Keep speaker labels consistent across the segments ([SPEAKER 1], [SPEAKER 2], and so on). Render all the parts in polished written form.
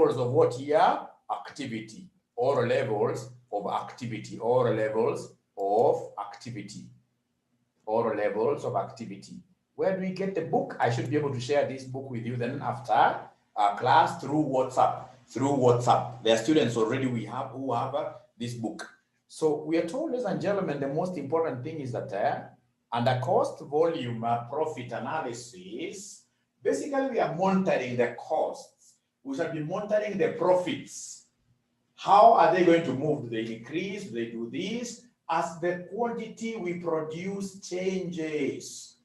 [SPEAKER 1] levels of what here? Activity. All levels of activity. All levels of activity. All levels of activity. Where do we get the book? I should be able to share this book with you then after class through WhatsApp. Through WhatsApp. There are students already who have this book. So we are told, ladies and gentlemen, the most important thing is that under cost, volume, profit analysis, basically we are monitoring the costs. We shall be monitoring the profits. How are they going to move? Do they increase? Do they do this? As the quantity we produce changes.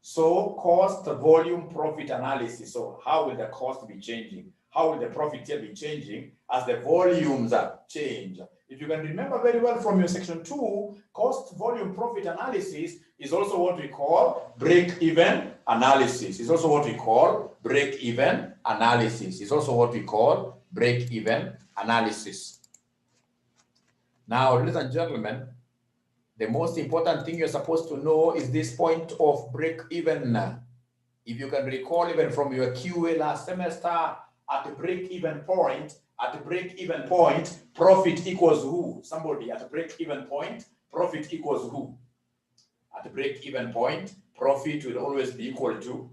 [SPEAKER 1] So cost, volume, profit analysis. So how will the cost be changing? How will the profit here be changing as the volumes change? If you can remember very well from your section 2, cost, volume, profit analysis is also what we call break-even analysis. It's also what we call break-even analysis. It's also what we call break-even analysis. Now, ladies and gentlemen, the most important thing you're supposed to know is this point of break-even. If you can recall even from your QA last semester, at the break-even point, profit equals who? Somebody at the break-even point, profit equals who? At the break-even point, profit will always be equal to,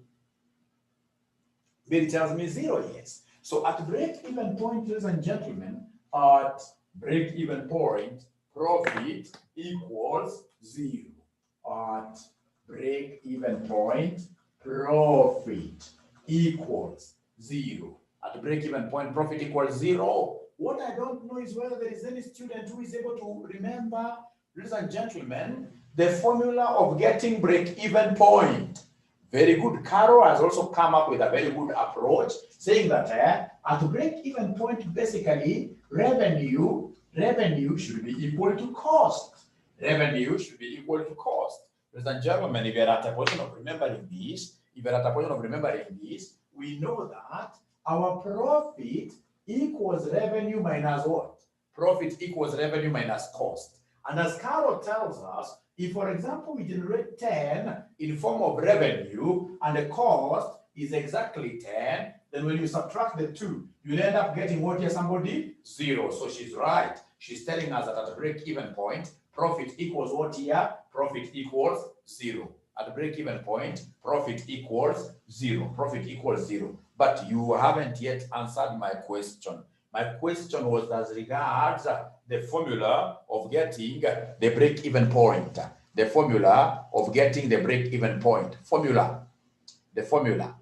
[SPEAKER 1] it tells me 0, yes. So at the break-even point, ladies and gentlemen, at break-even point, profit equals 0. At break-even point, profit equals 0. At the break-even point, profit equals 0. What I don't know is whether there is any student who is able to remember, ladies and gentlemen, the formula of getting break-even point. Very good. Carol has also come up with a very good approach, saying that at the break-even point, basically, revenue should be equal to cost. Revenue should be equal to cost. Ladies and gentlemen, if you're at a point of remembering this, we know that our profit equals revenue minus what? Profit equals revenue minus cost. And as Carol tells us, if, for example, we generate 10 in form of revenue and the cost is exactly 10, then when you subtract the two, you'll end up getting what here, somebody? 0. So she's right. She's telling us that at the break-even point, profit equals what here? Profit equals 0. At the break-even point, profit equals 0. Profit equals 0. But you haven't yet answered my question. My question was as regards the formula of getting the break-even point. The formula of getting the break-even point. The formula.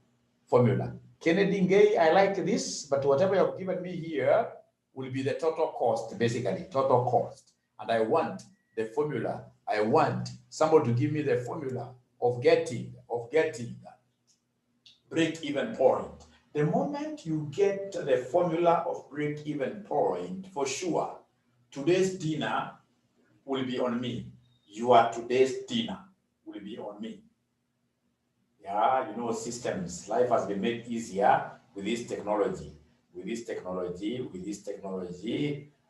[SPEAKER 1] Kennedy Ngay, I like this, but whatever you have given me here will be the total cost, basically, total cost. And I want the formula. I want somebody to give me the formula of getting break-even point. The moment you get the formula of break-even point, for sure, today's dinner will be on me. Today's dinner will be on me. Yeah, you know, systems. Life has been made easier with this technology.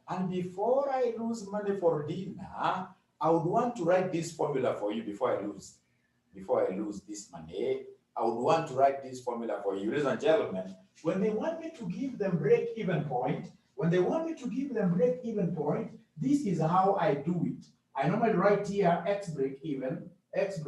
[SPEAKER 1] And before I lose money for dinner, I would want to write this formula for you before I lose this money. I would want to write this formula for you. Ladies and gentlemen, when they want me to give them break-even point, this is how I do it. I normally write here X break-even, X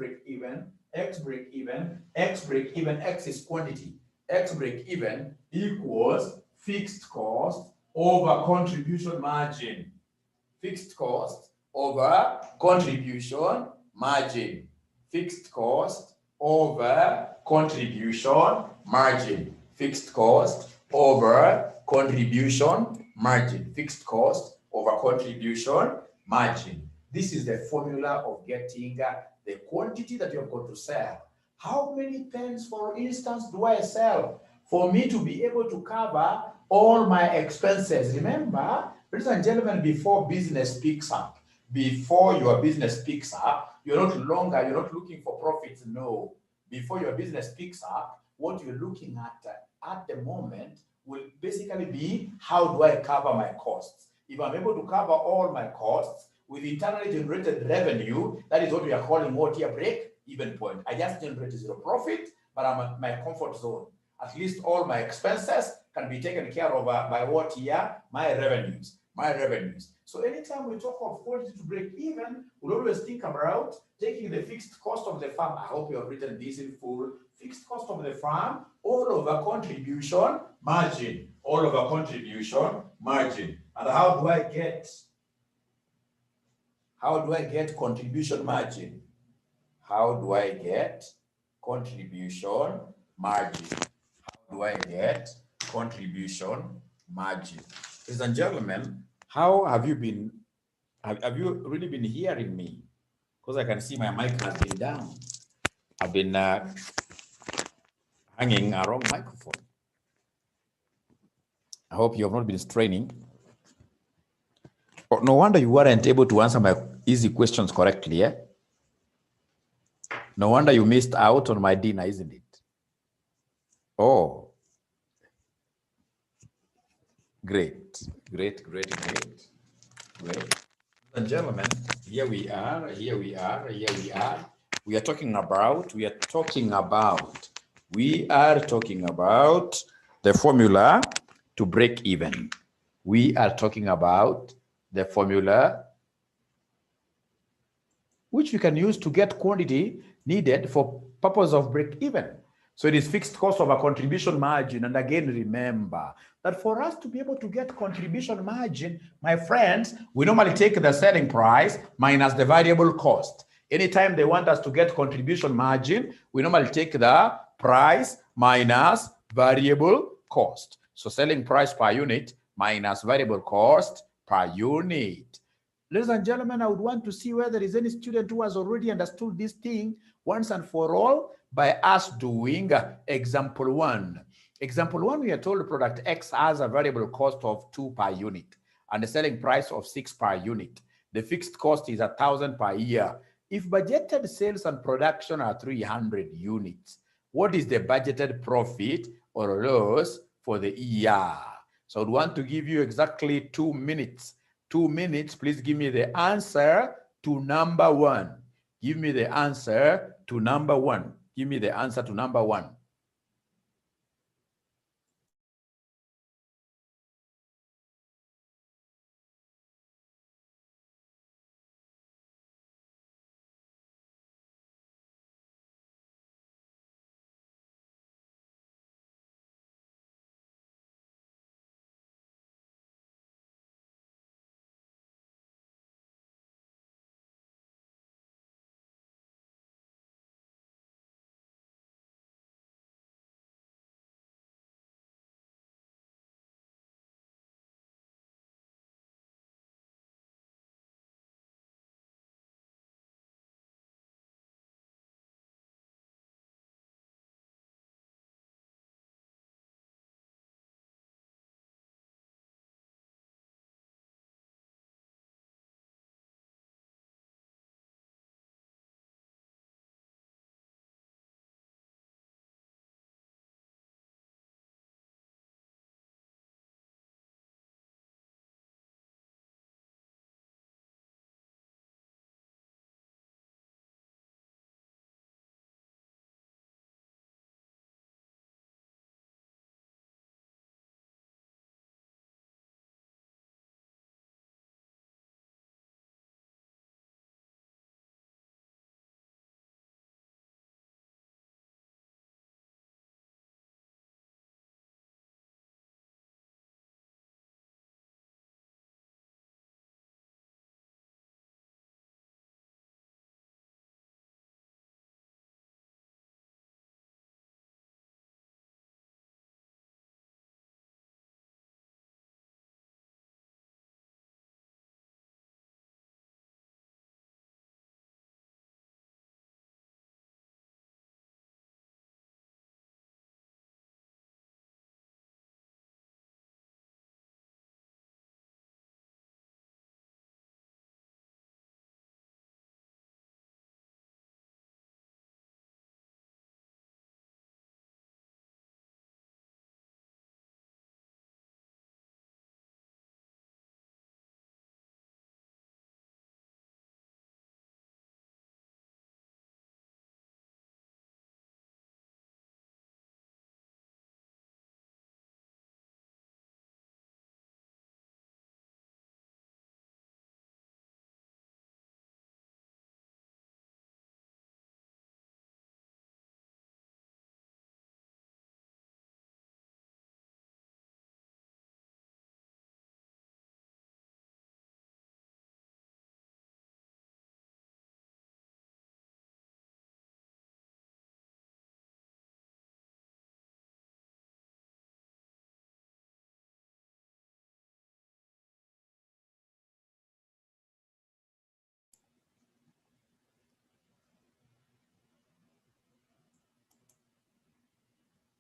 [SPEAKER 1] is quantity. X break-even equals fixed cost over contribution margin. Fixed cost over contribution margin. Fixed cost over contribution margin. Fixed cost over contribution margin. Fixed cost over contribution margin. This is the formula of getting the quantity that you're going to sell. How many pens, for instance, do I sell for me to be able to cover all my expenses? Remember, ladies and gentlemen, before business picks up, you're not looking for profits. No. Before your business picks up, what you're looking at the moment will basically be, how do I cover my costs? If I'm able to cover all my costs with internally generated revenue, that is what we are calling what here, break-even point. I just generated 0 profit, but I'm at my comfort zone. At least all my expenses can be taken care of by what here? My revenues. My revenues. So anytime we talk of quantity to break even, we'll always think about taking the fixed cost of the farm. I hope you have written this in full. Fixed cost of the farm, all over contribution margin. All over contribution margin. And how do I get contribution margin? How do I get contribution margin? How do I get contribution margin? Ladies and gentlemen, how have you been? Have you really been hearing me? Because I can see my mic has been down. I've been hanging a wrong microphone. I hope you have not been straining. Oh, no wonder you weren't able to answer my easy questions correctly, eh? No wonder you missed out on my dinner, isn't it? Oh, great. Ladies and gentlemen, here we are. We are talking about the formula to break even. We are talking about the formula which we can use to get quantity needed for purpose of break even. So it is fixed cost over contribution margin. And again, remember that for us to be able to get contribution margin, my friends, we normally take the selling price minus the variable cost. Anytime they want us to get contribution margin, we normally take the price minus variable cost. So selling price per unit minus variable cost per unit. Ladies and gentlemen, I would want to see whether there is any student who has already understood this thing once and for all by us doing example 1. Example 1, we are told product X has a variable cost of 2 per unit and a selling price of 6 per unit. The fixed cost is 1,000 per year. If budgeted sales and production are 300 units, what is the budgeted profit or loss for the year? So I would want to give you exactly 2 minutes. 2 minutes, please give me the answer to number 1. Give me the answer to number 1. Give me the answer to number 1.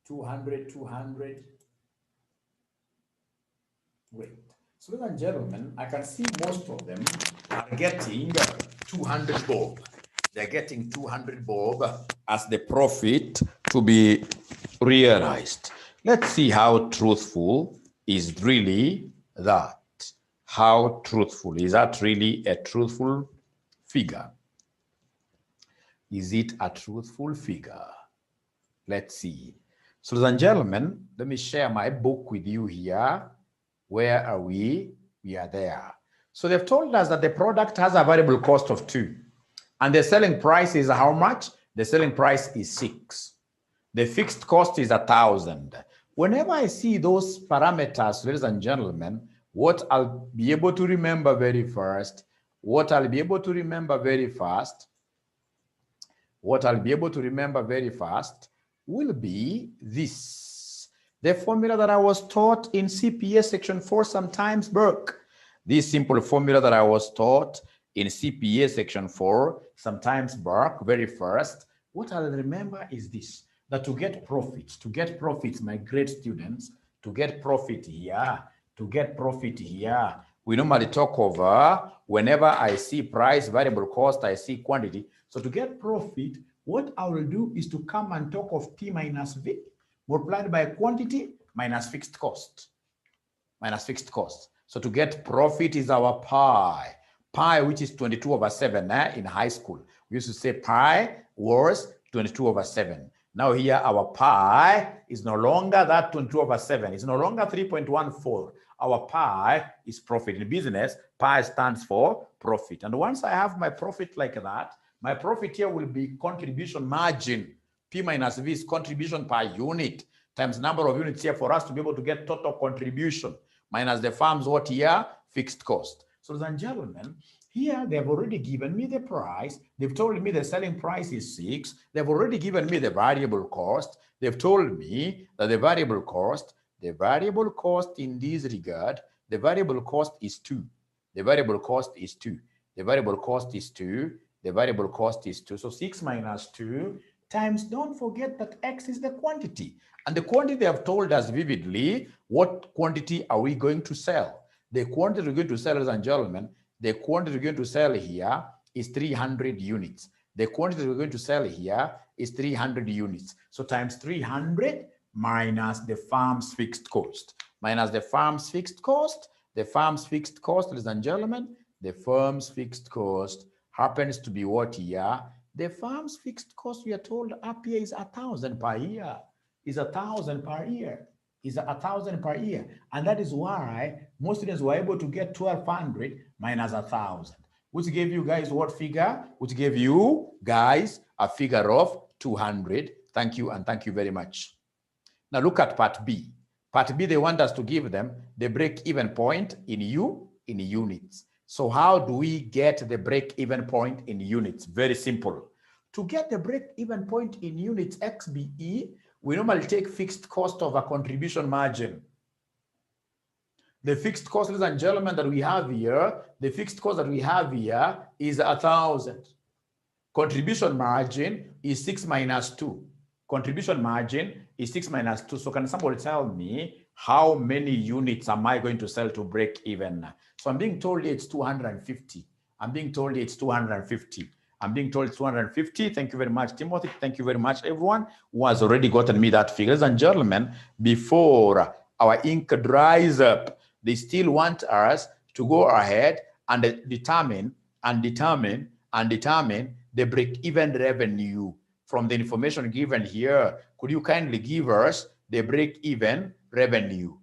[SPEAKER 1] 200, 200. Great. So, ladies and gentlemen, I can see most of them are getting 200 bob. They're getting 200 bob as the profit to be realized. Let's see how truthful is really that. How truthful? Is that really a truthful figure? Is it a truthful figure? Let's see. So, ladies and gentlemen, let me share my book with you here. Where are we? We are there. So they've told us that the product has a variable cost of 2. And the selling price is how much? The selling price is 6. The fixed cost is 1,000. Whenever I see those parameters, ladies and gentlemen, what I'll be able to remember very fast, what I'll be able to remember very fast will be this. The formula that I was taught in CPA section 4 sometimes back. This simple formula that I was taught in CPA section 4 sometimes back very first. What I'll remember is this, that to get profits, my great students, to get profit here, we normally talk over whenever I see price, variable cost, I see quantity. So to get profit, what I will do is to come and talk of P minus V multiplied by quantity minus fixed cost. So to get profit is our pi. Pi, which is 22/7 in high school. We used to say pi was 22/7. Now here our pi is no longer that 22/7. It's no longer 3.14. Our pi is profit. In business, pi stands for profit. And once I have my profit like that, my profit here will be contribution margin. P minus V is contribution per unit times number of units here for us to be able to get total contribution minus the firm's what here? Fixed cost. So, ladies and gentlemen, here they have already given me the price. They've told me the selling price is 6. They've already given me the variable cost. They've told me that the variable cost in this regard, the variable cost is 2. The variable cost is 2. So 6 minus 2 times, don't forget that X is the quantity. And the quantity they have told us vividly, what quantity are we going to sell? The quantity we're going to sell, ladies and gentlemen, the quantity we're going to sell here is 300 units. The quantity we're going to sell here is 300 units. So times 300 minus the firm's fixed cost. Ladies and gentlemen, the firm's fixed cost happens to be what here? The firm's fixed cost, we are told up here, is 1,000 per year. Is 1,000 per year. And that is why most students were able to get 1,200 minus 1,000, which gave you guys what figure? Which gave you guys a figure of 200. Thank you, and thank you very much. Now look at part B. Part B, they want us to give them the break-even point in units. So how do we get the break-even point in units? Very simple. To get the break-even point in units XBE, we normally take fixed cost of a contribution margin. The fixed cost, ladies and gentlemen, that we have here, is 1,000. Contribution margin is 6 minus 2. So can somebody tell me how many units am I going to sell to break even? So I'm being told it's 250. Thank you very much, Timothy. Thank you very much, everyone who has already gotten me that figure. Ladies and gentlemen, before our ink dries up, they still want us to go ahead and determine the break-even revenue. From the information given here, could you kindly give us the break-even revenue?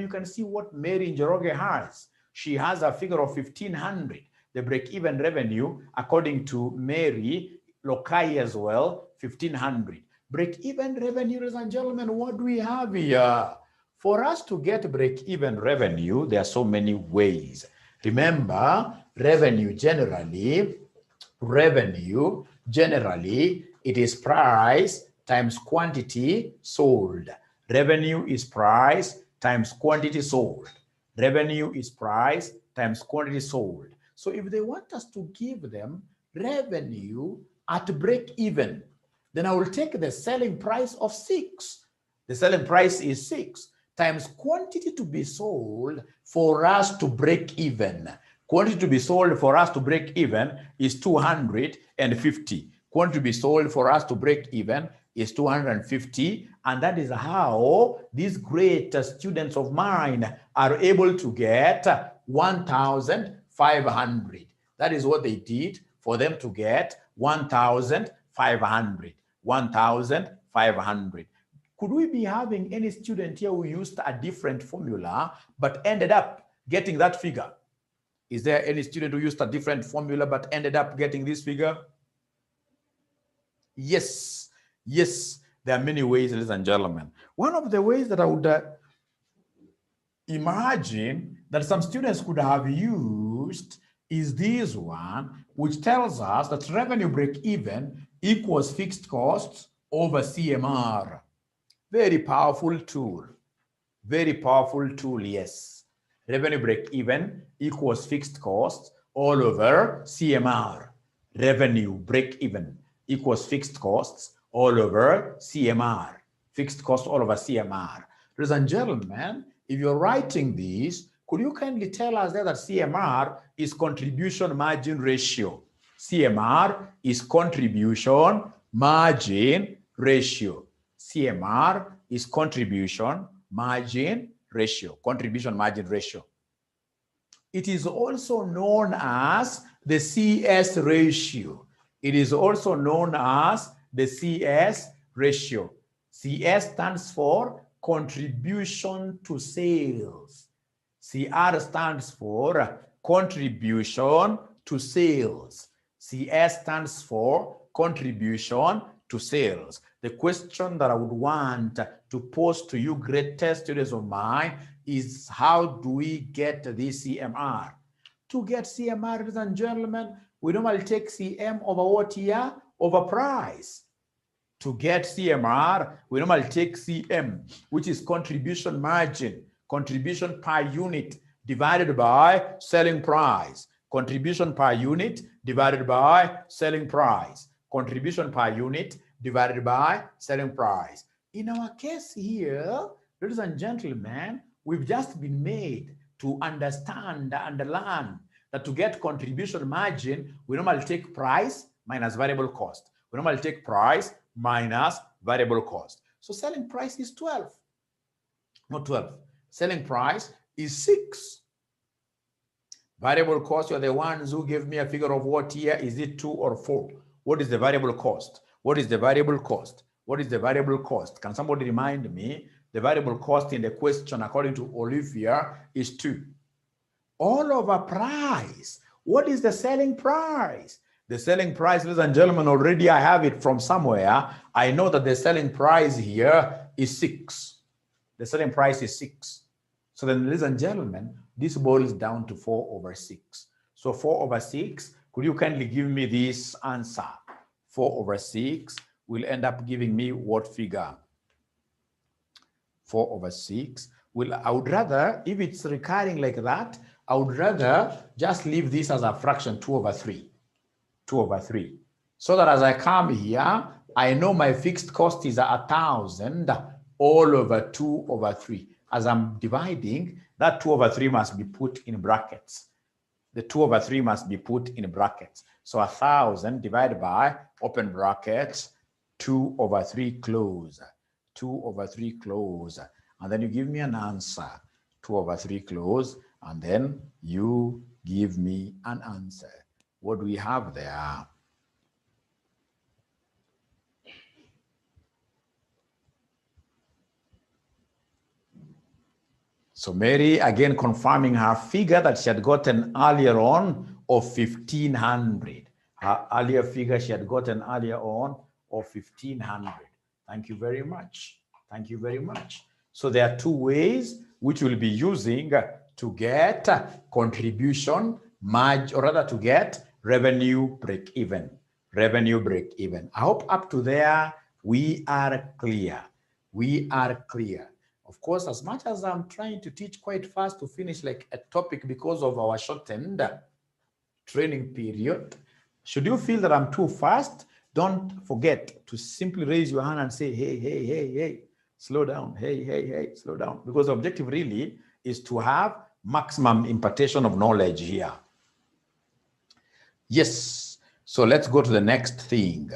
[SPEAKER 1] You can see what Mary Njoroge has. She has a figure of 1,500. The break-even revenue, according to Mary Lokai as well, 1,500. Break-even revenue, ladies and gentlemen, what do we have here? For us to get break-even revenue, there are so many ways. Remember, revenue generally, it is price times quantity sold. Revenue is price times quantity sold. So if they want us to give them revenue at break even. Then I will take the selling price of 6. The selling price is 6 times quantity to be sold for us to break even. Quantity to be sold for us to break even is 250. Quantity to be sold for us to break even is 250. And that is how these great students of mine are able to get 1,500. That is what they did for them to get 1,500. 1,500. Could we be having any student here who used a different formula but ended up getting that figure? Is there any student who used a different formula but ended up getting this figure? Yes, yes, there are many ways, ladies and gentlemen. One of the ways that I would imagine that some students could have used is this one, which tells us that revenue break-even equals fixed costs over CMR. Very powerful tool. Very powerful tool, yes. Revenue break-even equals fixed costs all over CMR. Revenue break-even equals fixed costs all over CMR. Fixed costs all over CMR. Ladies and gentlemen, if you're writing this, could you kindly tell us that CMR is contribution margin ratio? CMR is contribution margin ratio. CMR is contribution margin ratio. Contribution margin ratio. It is also known as the CS ratio. It is also known as the CS ratio. CS stands for contribution to sales. CR stands for contribution to sales. CS stands for contribution to sales. The question that I would want to pose to you, greatest students of mine, is how do we get this CMR? To get CMR, ladies and gentlemen, we normally take CM over what here? Over price. To get CMR, we normally take CM, which is contribution margin, contribution per unit divided by selling price. Contribution per unit divided by selling price. Contribution per unit divided by selling price. In our case here, ladies and gentlemen, we've just been made to understand and learn that to get contribution margin, we normally take price minus variable cost. We normally take price minus variable cost. So selling price is 12. Not 12. Selling price is 6. Variable cost, you're the ones who gave me a figure of what here. Is it 2 or 4? What is the variable cost? What is the variable cost? What is the variable cost? Can somebody remind me? The variable cost in the question, according to Olivia, is 2. All over price. What is the selling price? The selling price, ladies and gentlemen, already I have it from somewhere. I know that the selling price here is 6. The selling price is 6. So then, ladies and gentlemen, this boils down to 4 over 6. So 4 over 6, could you kindly give me this answer? 4 over 6 will end up giving me what figure? 4 over 6. I would rather, if it's recurring like that, I would rather just leave this as a fraction, 2 over 3. 2 over 3. So that as I come here, I know my fixed cost is 1,000 all over 2 over 3. As I'm dividing, that 2 over 3 must be put in brackets. The 2 over 3 must be put in brackets. So 1,000 divided by, open brackets, 2 over 3 close. 2 over 3 close. And then you give me an answer. 2 over 3 close. And then you give me an answer. What do we have there? So Mary, again, confirming her figure that she had gotten earlier on of 1,500. Her earlier figure she had gotten earlier on of 1,500. Thank you very much. Thank you very much. So there are 2 ways which we'll be using to get contribution margin, or rather to get revenue break-even. Revenue break-even. I hope up to there we are clear. We are clear. Of course, as much as I'm trying to teach quite fast to finish like a topic because of our shortened training period,
[SPEAKER 2] Should you feel that I'm too fast, don't forget to simply raise your hand and say, hey, hey, hey, hey, slow down, hey, hey, hey, slow down. Because the objective really is to have maximum impartation of knowledge here. Yes, so let's go to the next thing.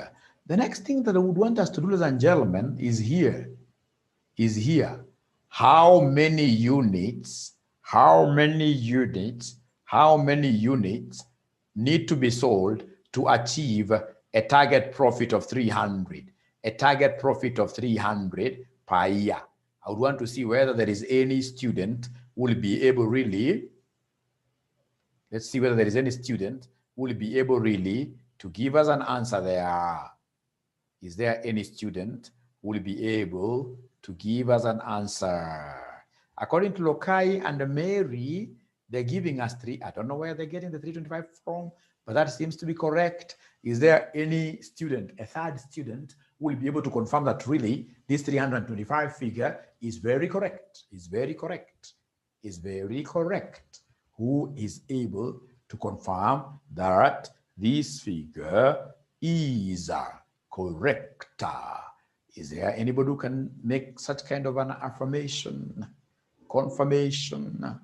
[SPEAKER 2] The next thing that I would want us to do, ladies and gentlemen, is here. How many units need to be sold to achieve a target profit of 300, a target profit of 300 per year. I would want to see whether there is any student who will be able really, let's see whether there is any student who will be able really to give us an answer there. Is there any student who will be able to give us an answer? According to Lokai and Mary, they're giving us 3. I don't know where they're getting the 325 from, but that seems to be correct. Is there any student, a third student, who will be able to confirm that really this 325 figure is very correct, is very correct, is very correct? Who is able to confirm that this figure is correct? Is there anybody who can make such kind of an affirmation, confirmation?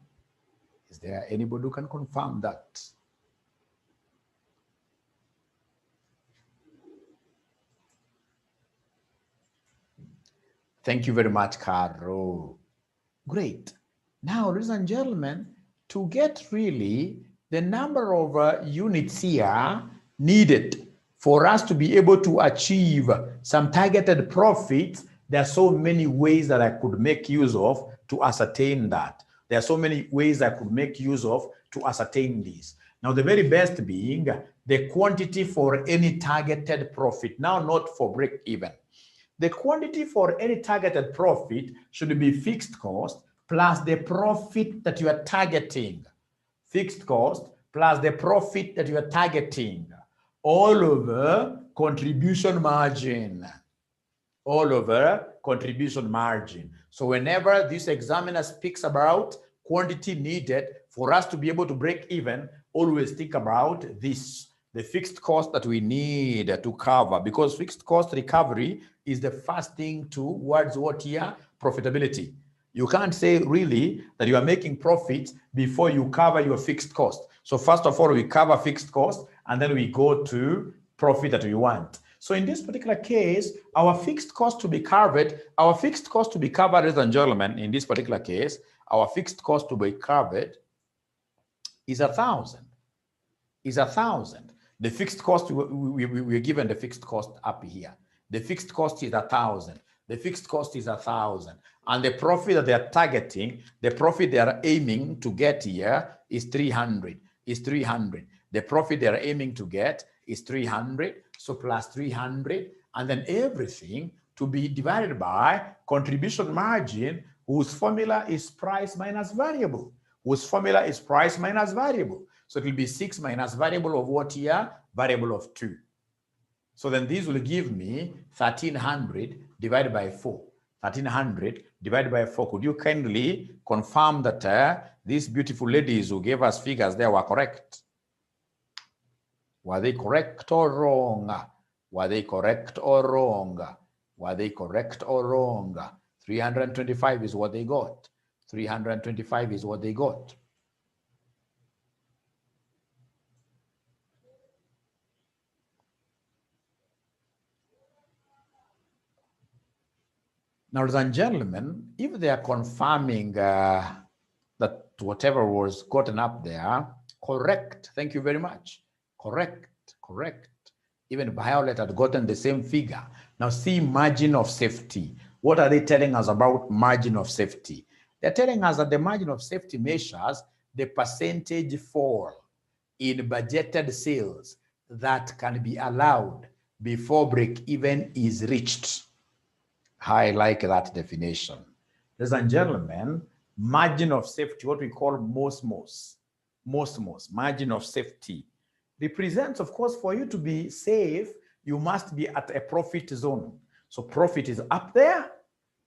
[SPEAKER 2] Is there anybody who can confirm that? Thank you very much, Caro. Great. Now, ladies and gentlemen, to get really the number of units here needed for us to be able to achieve some targeted profits, there are so many ways that I could make use of to ascertain that. There are so many ways I could make use of to ascertain this. Now, the very best being the quantity for any targeted profit. Now, not for break even. The quantity for any targeted profit should be fixed cost plus the profit that you are targeting. Fixed cost plus the profit that you are targeting. All over contribution margin. All over contribution margin. So whenever this examiner speaks about quantity needed for us to be able to break even, always think about this, the fixed cost that we need to cover, because fixed cost recovery is the first thing towards what here? Profitability. You can't say really that you are making profit before you cover your fixed cost. So first of all, we cover fixed cost and then we go to profit that we want. So in this particular case, our fixed cost to be covered, ladies and gentlemen, in this particular case, our fixed cost to be covered is 1,000. Is 1,000. The fixed cost, we're given the fixed cost up here. The fixed cost is 1,000. The fixed cost is 1,000. And the profit that they are targeting, the profit they are aiming to get here is 300. Is 300. The profit they are aiming to get is 300. So plus 300. And then everything to be divided by contribution margin, whose formula is price minus variable. Whose formula is price minus variable. So it will be 6 minus variable of what here? Variable of 2. So then this will give me 1,300 divided by 4. 1,300 divided by 4. Could you kindly confirm that these beautiful ladies who gave us figures there were correct? Were they correct or wrong? Were they correct or wrong? Were they correct or wrong? 325 is what they got. 325 is what they got. Now, ladies and gentlemen, if they are confirming that whatever was gotten up there, correct, thank you very much. Correct, correct. Even Violet had gotten the same figure. Now see margin of safety. What are they telling us about margin of safety? They're telling us that the margin of safety measures the percentage fall in budgeted sales that can be allowed before break-even is reached. I like that definition. Ladies and gentlemen, margin of safety, what we call MOS, margin of safety, represents, of course, for you to be safe, you must be at a profit zone. So profit is up there.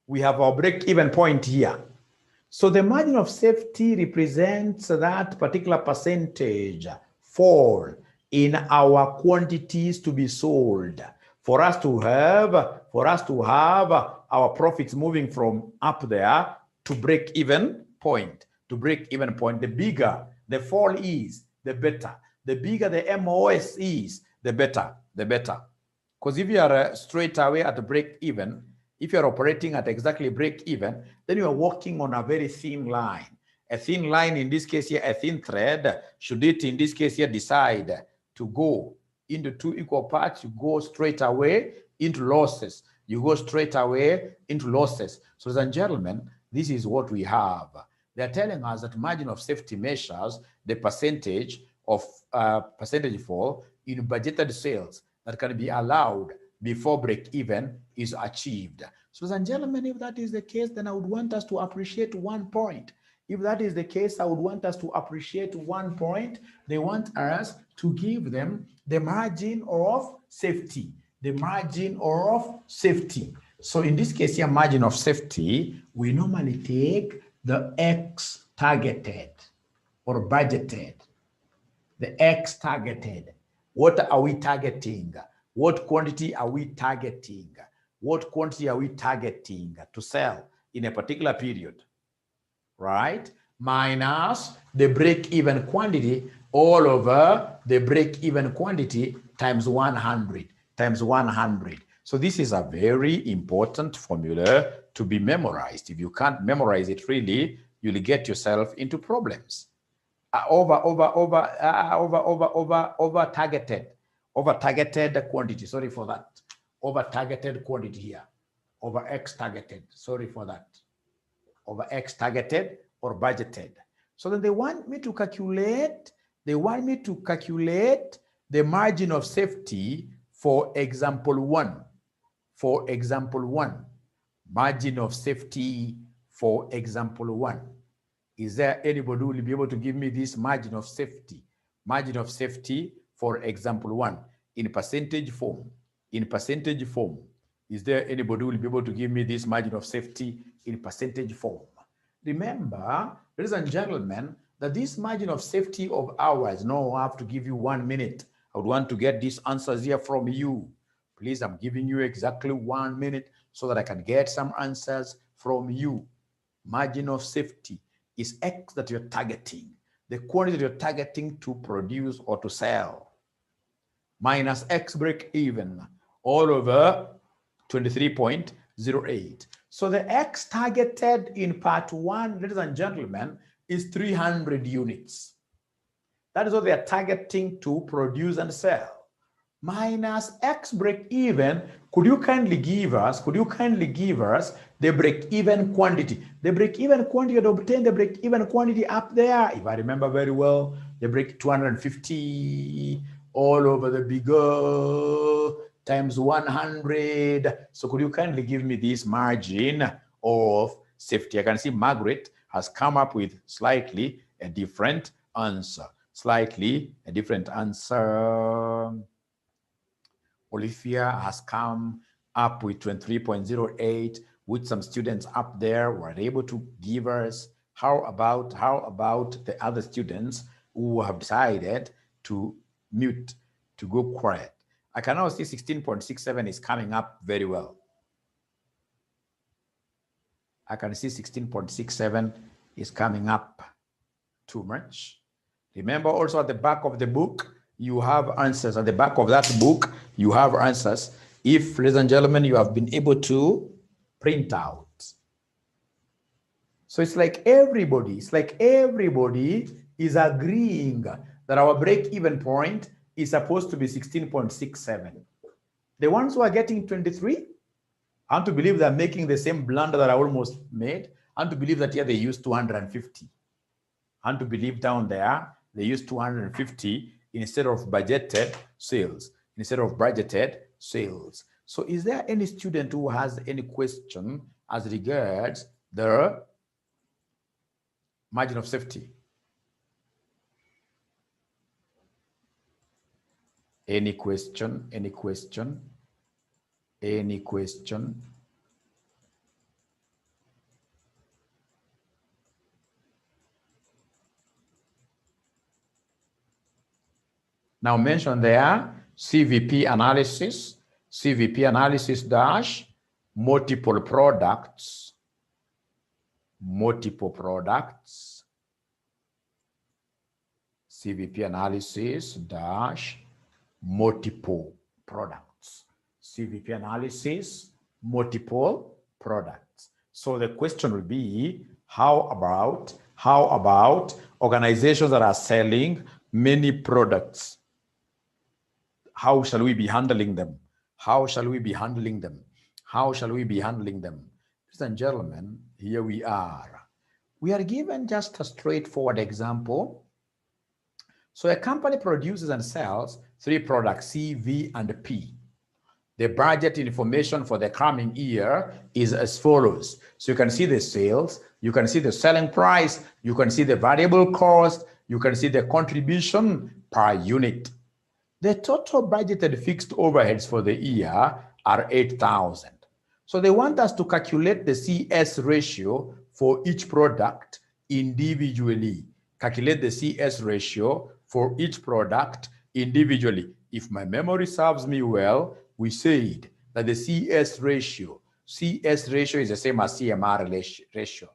[SPEAKER 2] We have our break-even point here. So the margin of safety represents that particular percentage fall in our quantities to be sold, for us to have our profits moving from up there to break even point. To break even point, the bigger the fall is, the better. The bigger the MOS is, the better, the better. Because if you are straight away at break even, if you're operating at exactly break even, then you are walking on a very thin line. A thin line, in this case here, a thin thread. Should it, in this case here, decide to go into two equal parts, you go straight away into losses. You go straight away into losses. So, ladies and gentlemen, this is what we have. They're telling us that margin of safety measures the percentage of percentage fall in budgeted sales that can be allowed before break even is achieved. So, ladies and gentlemen, if that is the case, then I would want us to appreciate one point. If that is the case, I would want us to appreciate one point. They want us to give them the margin of safety. The margin of safety. So in this case here, margin of safety, we normally take the X targeted or budgeted. The X targeted. What are we targeting? What quantity are we targeting? What quantity are we targeting to sell in a particular period? Right? Minus the break-even quantity all over the break-even quantity times 100, times 100. So this is a very important formula to be memorized. If you can't memorize it really, you'll get yourself into problems. Over targeted quantity. Sorry for that. Over targeted quantity here. Over X targeted. Sorry for that. Over X targeted or budgeted. So then they want me to calculate, the margin of safety for example 1. For example 1. Margin of safety for example 1. Is there anybody who will be able to give me this margin of safety? Margin of safety for example 1 in percentage form. In percentage form. Is there anybody who will be able to give me this margin of safety in percentage form? Remember, ladies and gentlemen, that this margin of safety of ours, no, I have to give you 1 minute. I would want to get these answers here from you. Please, I'm giving you exactly 1 minute so that I can get some answers from you. Margin of safety is X that you're targeting, the quantity that you're targeting to produce or to sell, minus X break even all over 23.08. So the X targeted in part 1, ladies and gentlemen, is 300 units. That is what they are targeting to produce and sell. Minus X break even, could you kindly give us the break even quantity? The break even quantity, to obtain the break even quantity up there, if I remember very well, the break 250 all over the bigger times 100. So could you kindly give me this margin of safety? I can see Margaret has come up with slightly a different answer. Slightly a different answer. Olivia has come up with 23.08, with some students up there were able to give us. How about the other students who have decided to mute, to go quiet? I can now see 16.67 is coming up very well. I can see 16.67 is coming up too much. Remember also at the back of the book, you have answers. At the back of that book, you have answers. If, ladies and gentlemen, you have been able to print out. So it's like everybody is agreeing that our break-even point is supposed to be 16.67. The ones who are getting 23, I want to believe they're making the same blunder that I almost made. I want to believe that here they use 250. I want to believe down there they use 250 instead of budgeted sales. So is there any student who has any question as regards the margin of safety? Any question? Any question? Any question? Now mention there CVP analysis dash multiple products, CVP analysis dash multiple products, CVP analysis multiple products. So the question will be, how about organizations that are selling many products? How shall we be handling them? How shall we be handling them? How shall we be handling them? Ladies and gentlemen, here we are. We are given just a straightforward example. So a company produces and sells 3 products, C, V, and P. The budget information for the coming year is as follows. So you can see the sales, you can see the selling price, you can see the variable cost, you can see the contribution per unit. The total budgeted fixed overheads for the year are 8,000. So they want us to calculate the CS ratio for each product individually. Calculate the CS ratio for each product individually. If my memory serves me well, we said that the CS ratio is the same as CMR ratio.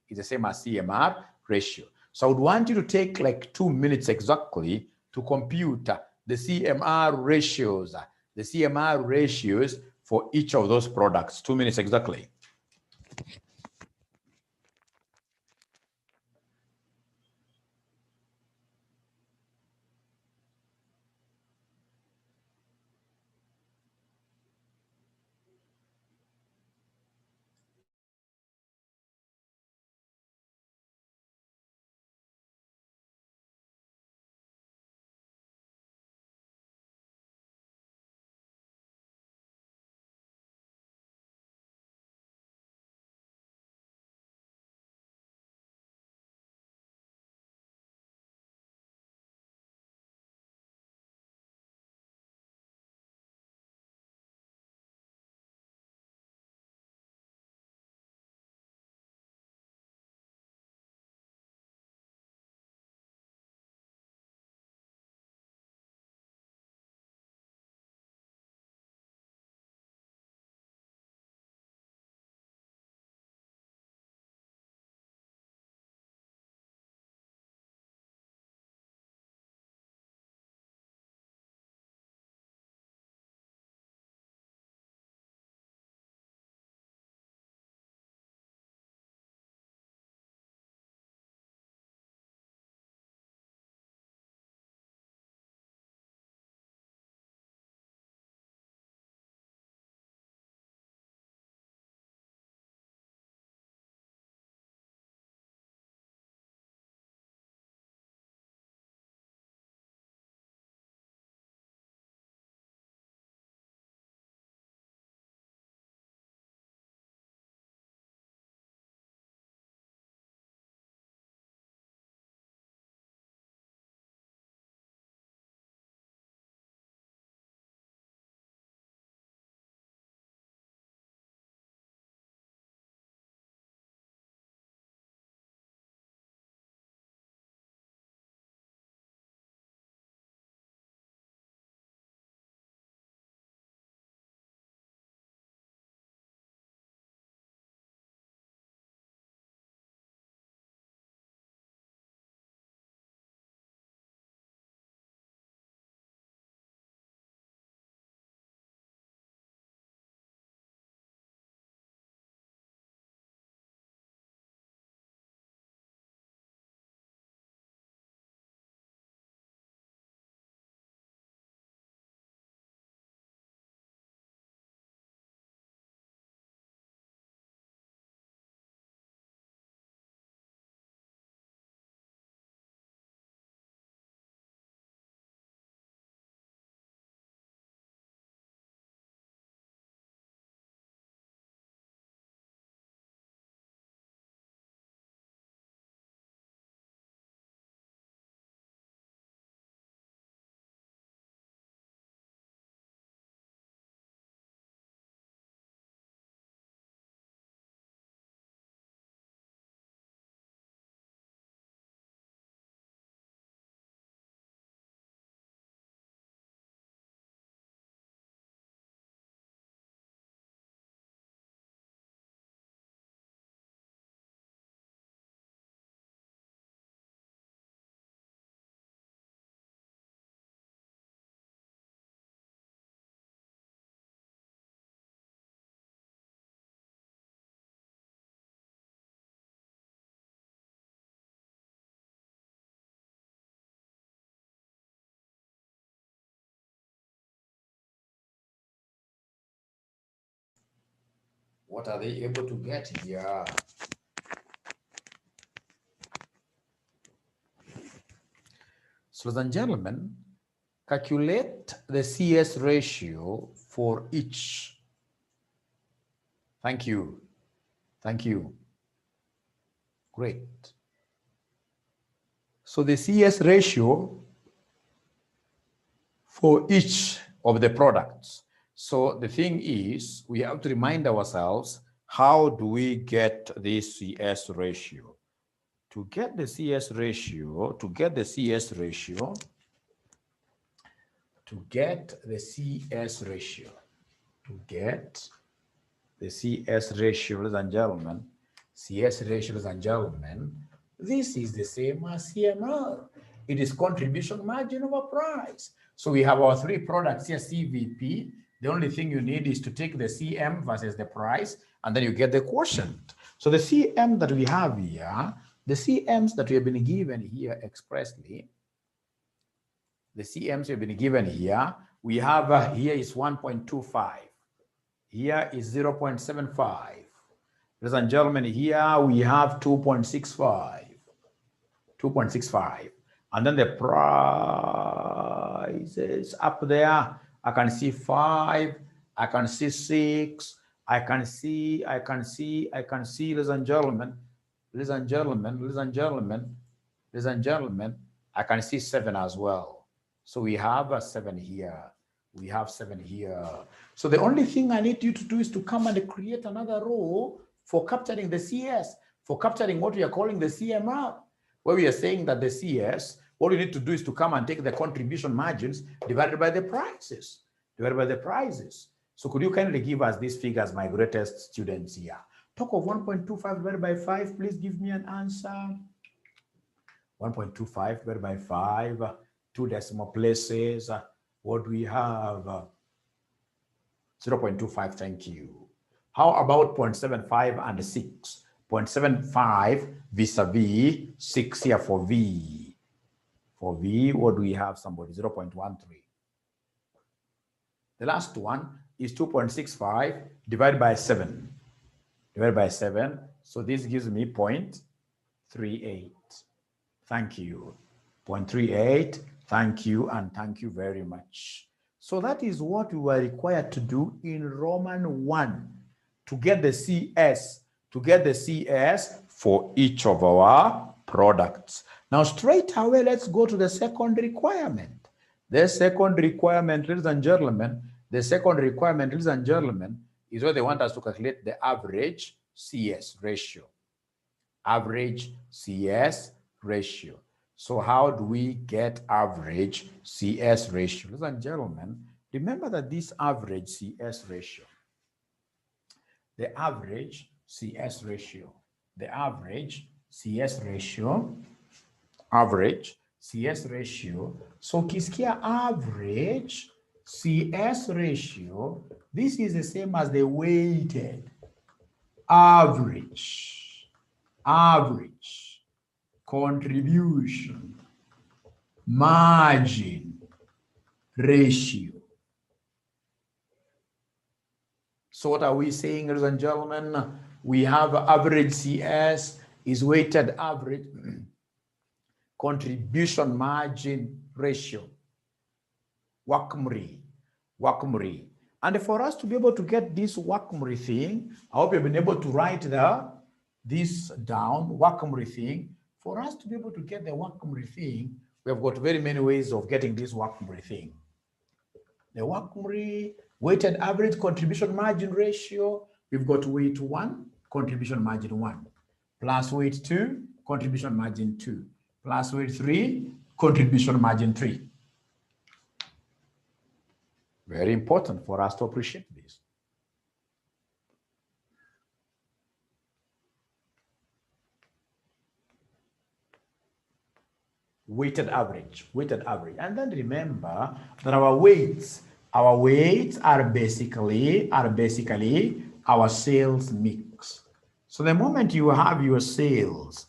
[SPEAKER 2] It's the same as CMR ratio. So I would want you to take like 2 minutes exactly to compute the CMR ratios for each of those products. 2 minutes exactly.
[SPEAKER 1] What are they able to get here?
[SPEAKER 2] So, ladies and gentlemen, calculate the CS ratio for each. Thank you. Thank you. Great. So the CS ratio for each of the products. So the thing is, we have to remind ourselves, how do we get this CS ratio? To get the CS ratio, to get the CS ratio, to get the CS ratio, to get the CS ratio, ladies and gentlemen, CS ratio, ladies and gentlemen, this is the same as CMR. It is contribution margin over price. So we have our three products here, CVP. The only thing you need is to take the CM versus the price, and then you get the quotient. So the CM that we have here, the CMs that we have been given here expressly, the CMs we have been given here, we have here is 1.25. Here is 0.75. Ladies and gentlemen, here we have 2.65. 2.65. And then the prices up there, I can see 5, I can see 6, I can see, ladies and gentlemen, ladies and gentlemen, ladies and gentlemen, ladies and gentlemen, I can see 7 as well. So we have a 7 here. We have 7 here. So the only thing I need you to do is to come and create another row for capturing the CS, for capturing what we are calling the CMR, where we are saying that the CS, all you need to do is to come and take the contribution margins divided by the prices, So could you kindly give us these figures, my greatest students here? Talk of 1.25 divided by 5, please give me an answer. 1.25 divided by 5, 2 decimal places. What do we have? 0.25, thank you. How about 0.75 and 6? 0.75 vis-a-vis 6 here for V. For V, what do we have, somebody? 0.13. The last one is 2.65 divided by 7. Divided by 7. So this gives me 0.38. Thank you. 0.38. Thank you, and thank you very much. So that is what we were required to do in Roman 1 to get the CS, for each of our products. Now, straight away, let's go to the second requirement. The second requirement, ladies and gentlemen, is where they want us to calculate the average CS ratio. Average CS ratio. So how do we get average CS ratio? Ladies and gentlemen, remember that this average CS ratio, the average CS ratio, so ukisikia average CS ratio, this is the same as the weighted average contribution margin ratio. So what are we saying, ladies and gentlemen? We have average CS is weighted average contribution margin ratio, WACMRI. And for us to be able to get this WACMRI thing, I hope you've been able to write this down, WACMRI thing. For us to be able to get the WACMRI thing, we have got very many ways of getting this WACMRI thing. The WACMRI, weighted average contribution margin ratio, we've got weight 1, contribution margin 1, plus weight 2, contribution margin 2, plus weight 3, contribution margin 3. Very important for us to appreciate this. Weighted average. And then remember that our weights are basically our sales mix. So the moment you have your sales,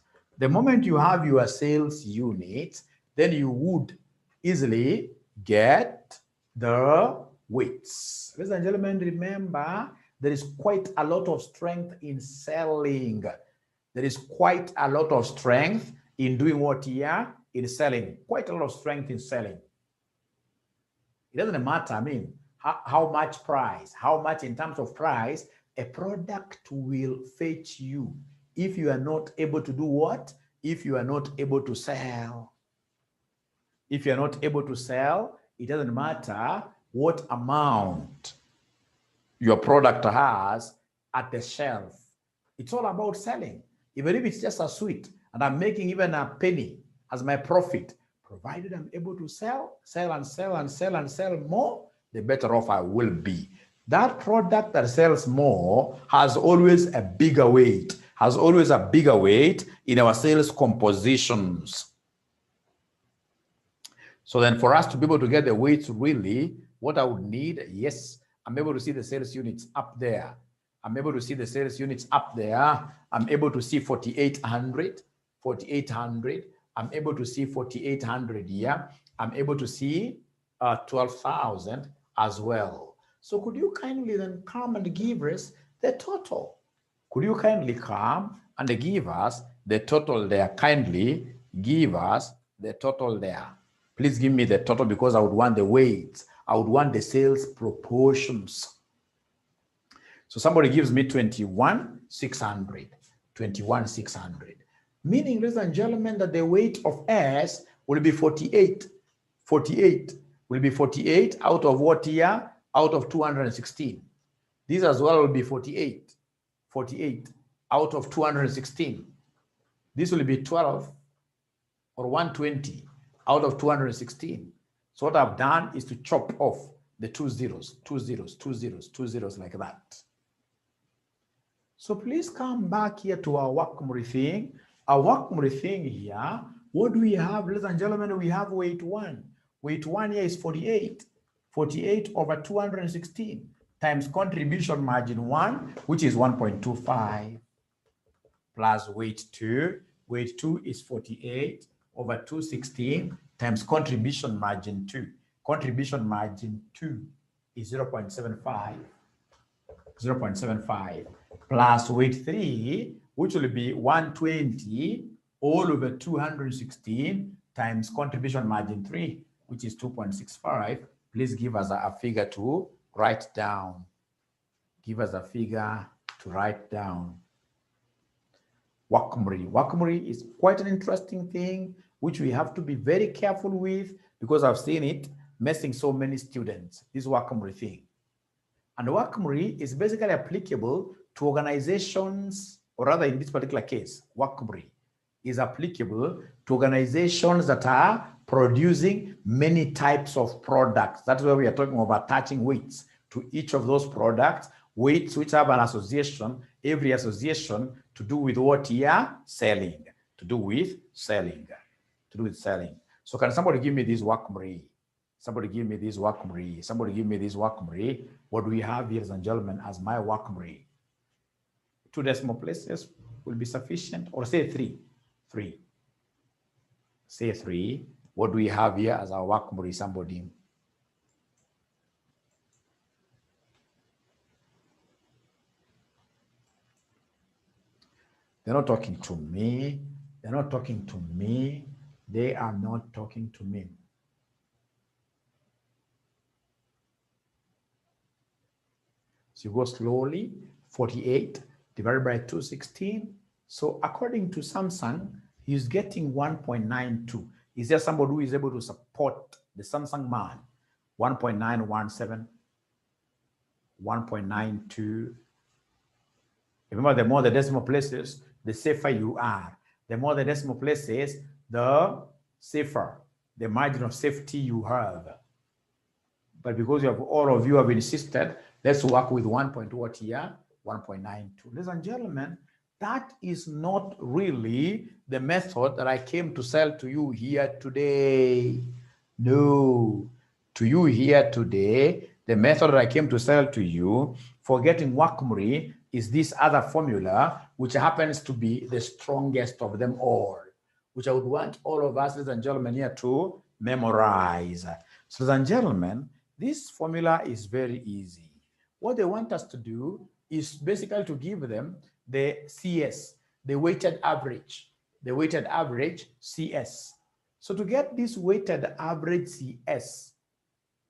[SPEAKER 2] units, then you would easily get the weights. Ladies and gentlemen, remember there is quite a lot of strength in selling. There is quite a lot of strength in doing what here? In selling. Quite a lot of strength in selling. It doesn't matter, I mean, how much price, how much in terms of price, a product will fetch you if you are not able to do what? If you are not able to sell. If you are not able to sell, it doesn't matter what amount your product has at the shelf. It's all about selling. Even if it's just a sweet and I'm making even a penny as my profit, provided I'm able to sell more, the better off I will be. That product that sells more has always a bigger weight, in our sales compositions. So then for us to be able to get the weights really, what I would need, yes, I'm able to see the sales units up there. I'm able to see the sales units up there. I'm able to see 4,800. I'm able to see 4,800 here. I'm able to see 12,000 as well. So could you kindly then come and give us the total? Could you kindly come and give us the total there? Kindly give us the total there. Please give me the total because I would want the weights. I would want the sales proportions. So somebody gives me 21,600. 21,600. Meaning, ladies and gentlemen, that the weight of S will be 48. 48 will be 48 out of what here? Out of 216. This as well will be 48. 48 out of 216. This will be 12 or 120 out of 216. So what I've done is to chop off the 2 zeros like that. So please come back here to our workmemory thing. Our workmemory thing here, what do we have, ladies and gentlemen? We have weight 1. Weight 1 here is 48. 48 over 216 times contribution margin 1, which is 1.25, plus weight 2. Weight 2 is 48 over 216 times contribution margin 2. Contribution margin 2 is 0.75. 0.75 plus weight 3, which will be 120 all over 216 times contribution margin 3, which is 2.65. Please give us a figure to write down. Give us a figure to write down. Workmemory. Workmemory is quite an interesting thing, which we have to be very careful with because I've seen it messing so many students, this workmemory thing. And workmemory is basically applicable to organizations, or rather in this particular case, workmemory is applicable to organizations that are producing many types of products. That's where we are talking about attaching weights to each of those products, weights which have an association, every association to do with what you are selling, to do with selling. So can somebody give me this workmemory? Somebody give me this workmemory. Somebody give me this workmemory. What do we have, ladies and gentlemen, as my workmemory? 2 decimal places will be sufficient, or say 3. 3. Say 3. What do we have here as our workmemory? Somebody. They're not talking to me. They're not talking to me. They are not talking to me. So you go slowly, 48 divided by 216. So according to Samsung, he's getting 1.92. Is there somebody who is able to support the Samsung man? 1.917, 1.92. Remember, the more the decimal places, the safer you are. The more the decimal places, the safer, the margin of safety you have. But because all of you have insisted, let's work with 1.what here? 1.92. Ladies and gentlemen, that is not really the method that I came to sell to you here today. No. To you here today, the method that I came to sell to you for getting workmemory is this other formula, which happens to be the strongest of them all, which I would want all of us, ladies and gentlemen, here to memorize. So, ladies and gentlemen, this formula is very easy. what they want us to do is basically to give them the CS, the weighted average CS. So to get this weighted average CS,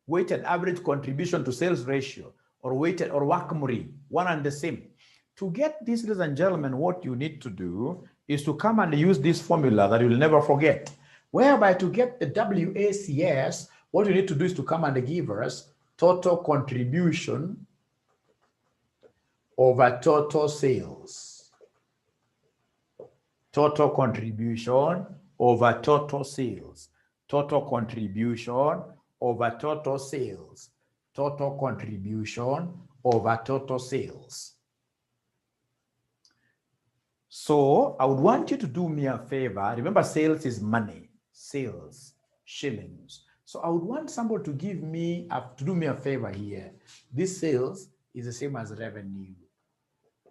[SPEAKER 2] weighted average contribution to sales ratio, or weighted or WACMRI, one and the same. To get this, ladies and gentlemen, what you need to do is to come and use this formula that you'll never forget, whereby to get the WACS, what you need to do is to come and give us total contribution over total sales. Total contribution over total sales. Total contribution over total sales. Total contribution over total sales. So I would want you to do me a favor. Remember, sales is money. Sales, shillings. So I would want somebody to give me to do me a favor here. This sales is the same as revenue.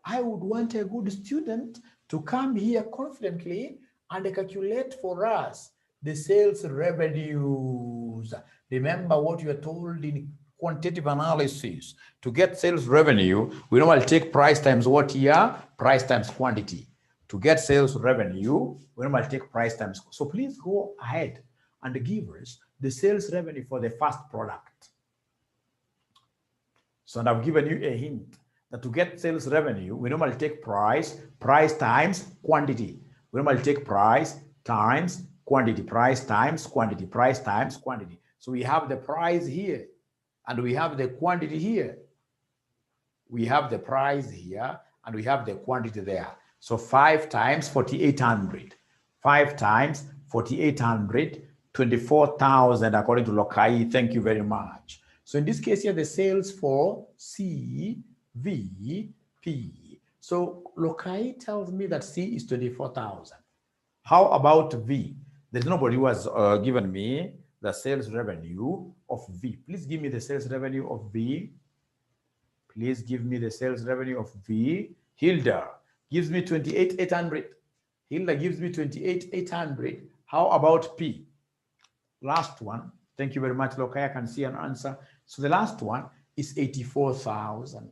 [SPEAKER 2] I would want a good student to come here confidently and calculate for us the sales revenues. Remember what you are told in quantitative analysis. To get sales revenue, we normally take price times what here? Price times quantity. To get sales revenue, we normally take price times. So please go ahead and give us the sales revenue for the first product. So I've given you a hint that to get sales revenue, we normally take price times quantity. We normally take price times quantity, price times quantity, price times quantity. So we have the price here and we have the quantity here. We have the price here and we have the quantity there. So 5 times 4,800. 5 times 4,800, 24,000 according to Lokai. Thank you very much. So in this case here, the sales for CVP. So Lokai tells me that C is 24,000. How about V? There's nobody who has given me the sales revenue of V. Please give me the sales revenue of V. Please give me the sales revenue of V. Hilda gives me 28,800. Hilda gives me 28,800. How about P? Last one. Thank you very much, Lokai. I can see an answer. So the last one is 84,000.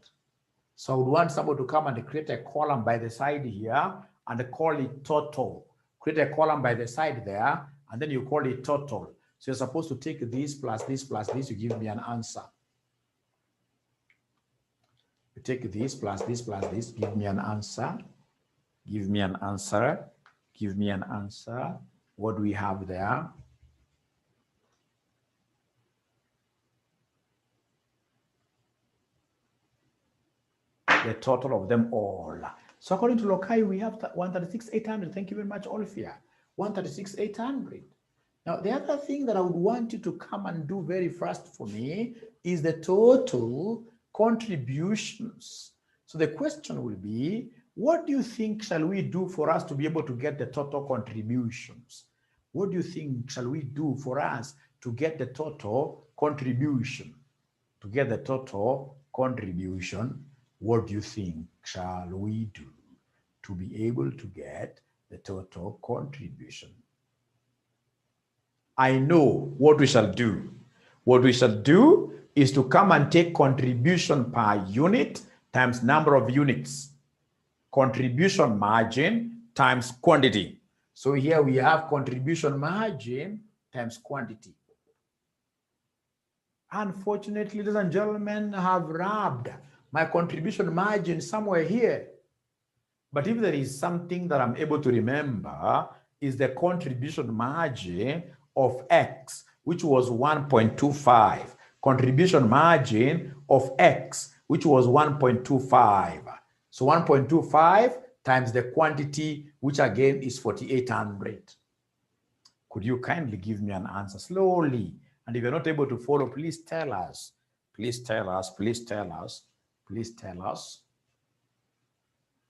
[SPEAKER 2] So I would want someone to come and create a column by the side here and call it total. Create a column by the side there, and then you call it total. So you're supposed to take this plus this plus this, you give me an answer. You take this plus this plus this, give me an answer. Give me an answer. Give me an answer. What do we have there? The total of them all. So according to Lokai, we have 136,800. Thank you very much, Olivia. 136,800. Now, the other thing that I would want you to come and do very fast for me is the total contributions. So the question will be, what do you think shall we do for us to be able to get the total contributions? What do you think shall we do for us to get the total contribution? To get the total contribution, what do you think shall we do to be able to get the total contribution? I know what we shall do. What we shall do is to come and take contribution per unit times number of units. Contribution margin times quantity. So here we have contribution margin times quantity. Unfortunately, ladies and gentlemen, I have rubbed my contribution margin somewhere here. But if there is something that I'm able to remember, is the contribution margin of X, which was 1.25. Contribution margin of X, which was 1.25. So 1.25 times the quantity, which again is 4,800. Could you kindly give me an answer slowly? And if you're not able to follow, please tell us. Please tell us. Please tell us. Please tell us.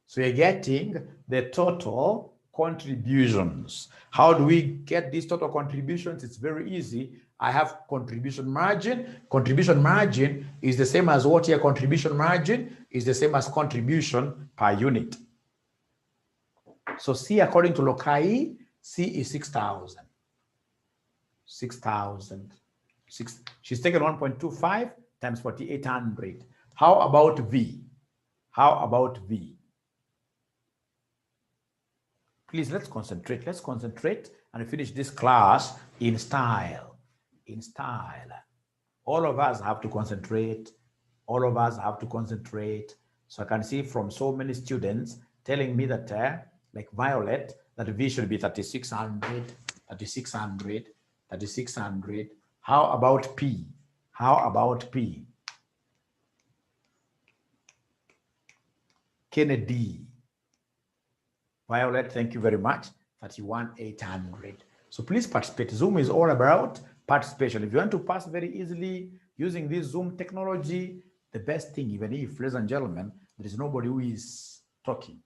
[SPEAKER 2] So you're getting the total contributions. How do we get these total contributions? It's very easy. I have contribution margin. Contribution margin is the same as what here? Contribution margin is the same as contribution per unit. So C, according to Lokai, C is 6,000. 6,000. She's taken 1.25 times 4,800. How about V? How about V? Please, let's concentrate. Let's concentrate and finish this class in style. In style. All of us have to concentrate. All of us have to concentrate. So I can see from so many students telling me that, like Violet, that V should be 3600, 3600, 3600. How about P? How about P? Kennedy. Violet, thank you very much. 31800. So please participate. Zoom is all about participation. If you want to pass very easily using this Zoom technology, the best thing, even if, ladies and gentlemen, there is nobody who is talking,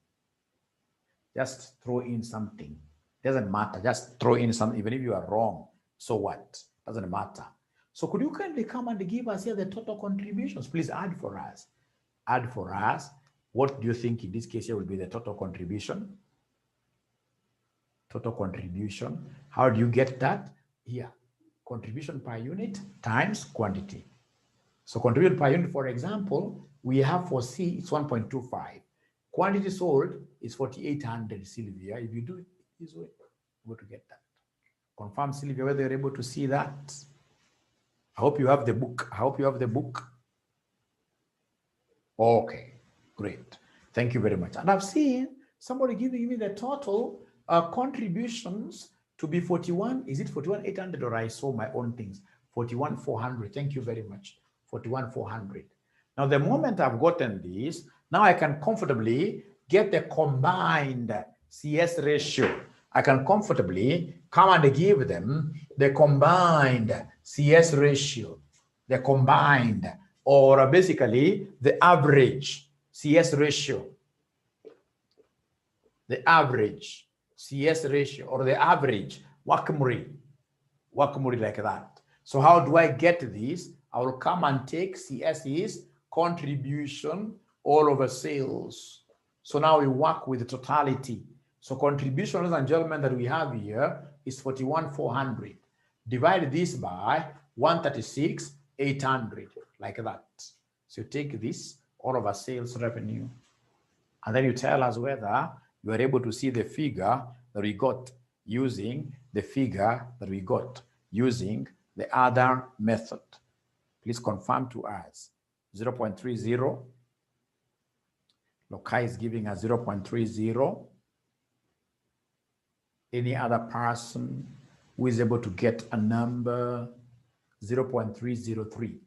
[SPEAKER 2] just throw in something. Doesn't matter. Just throw in something, even if you are wrong. So what? Doesn't matter. So could you kindly come and give us here the total contributions? Please add for us. Add for us. What do you think in this case here will be the total contribution? Total contribution. How do you get that? Here, contribution per unit times quantity. So contribution per unit, for example, we have for C, it's 1.25. Quantity sold is 4,800, Sylvia. If you do it this way, you're able to get that. Confirm, Sylvia, whether you're able to see that. I hope you have the book. I hope you have the book. Okay, great. Thank you very much. And I've seen somebody giving me the total contributions to be 41. Is it 41,800 or I saw my own things? 41,400. Thank you very much. 41,400. Now, the moment I've gotten this, now I can comfortably get the combined CS ratio. I can comfortably come and give them the combined CS ratio, the combined, or basically the average CS ratio, the average CS ratio, or the average Wakamuri like that. So how do I get this? I will come and take CS is contribution all over sales. So now we work with the totality. So contribution, ladies and gentlemen, that we have here is 41,400. Divide this by 136,800, like that. So you take this all over sales revenue, and then you tell us whether you are able to see the figure that we got using the figure that we got using the other method. Please confirm to us. 0.30. Lokai is giving us 0.30. Any other person who is able to get a number? 0.303.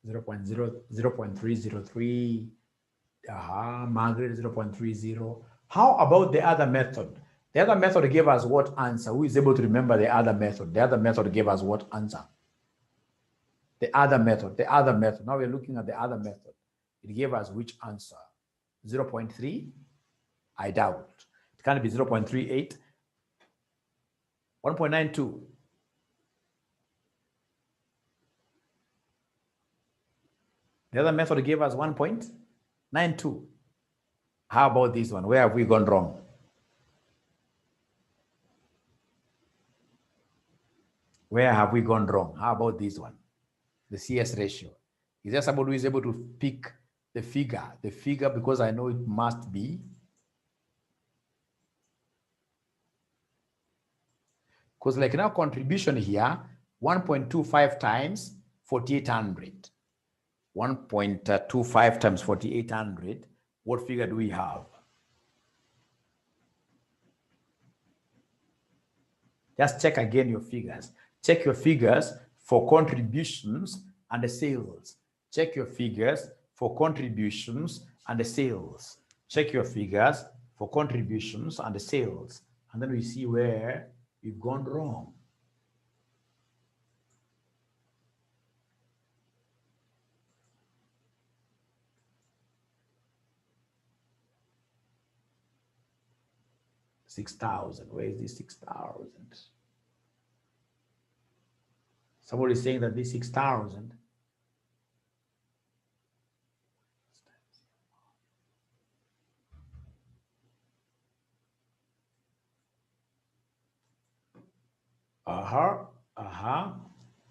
[SPEAKER 2] 0.303. Margaret, 0.30. How about the other method? The other method gave us what answer? Who is able to remember the other method? The other method gave us what answer? The other method. Now we're looking at the other method. It gave us which answer? 0.3? I doubt. It can't be 0.38. 1.92. The other method gave us 1.92. How about this one? Where have we gone wrong? Where have we gone wrong? How about this one? The CS ratio. Is there somebody who is able to pick the figure? The figure, because I know it must be. Because like now contribution here, 1.25 times 4,800. 1.25 times 4,800. What figure do we have? Just check again your figures. Check your figures for contributions and the sales. Check your figures for contributions and the sales. Check your figures for contributions and the sales. And then we see where we've gone wrong. $6,000. Where is this 6,000? Somebody is saying that this 6,000.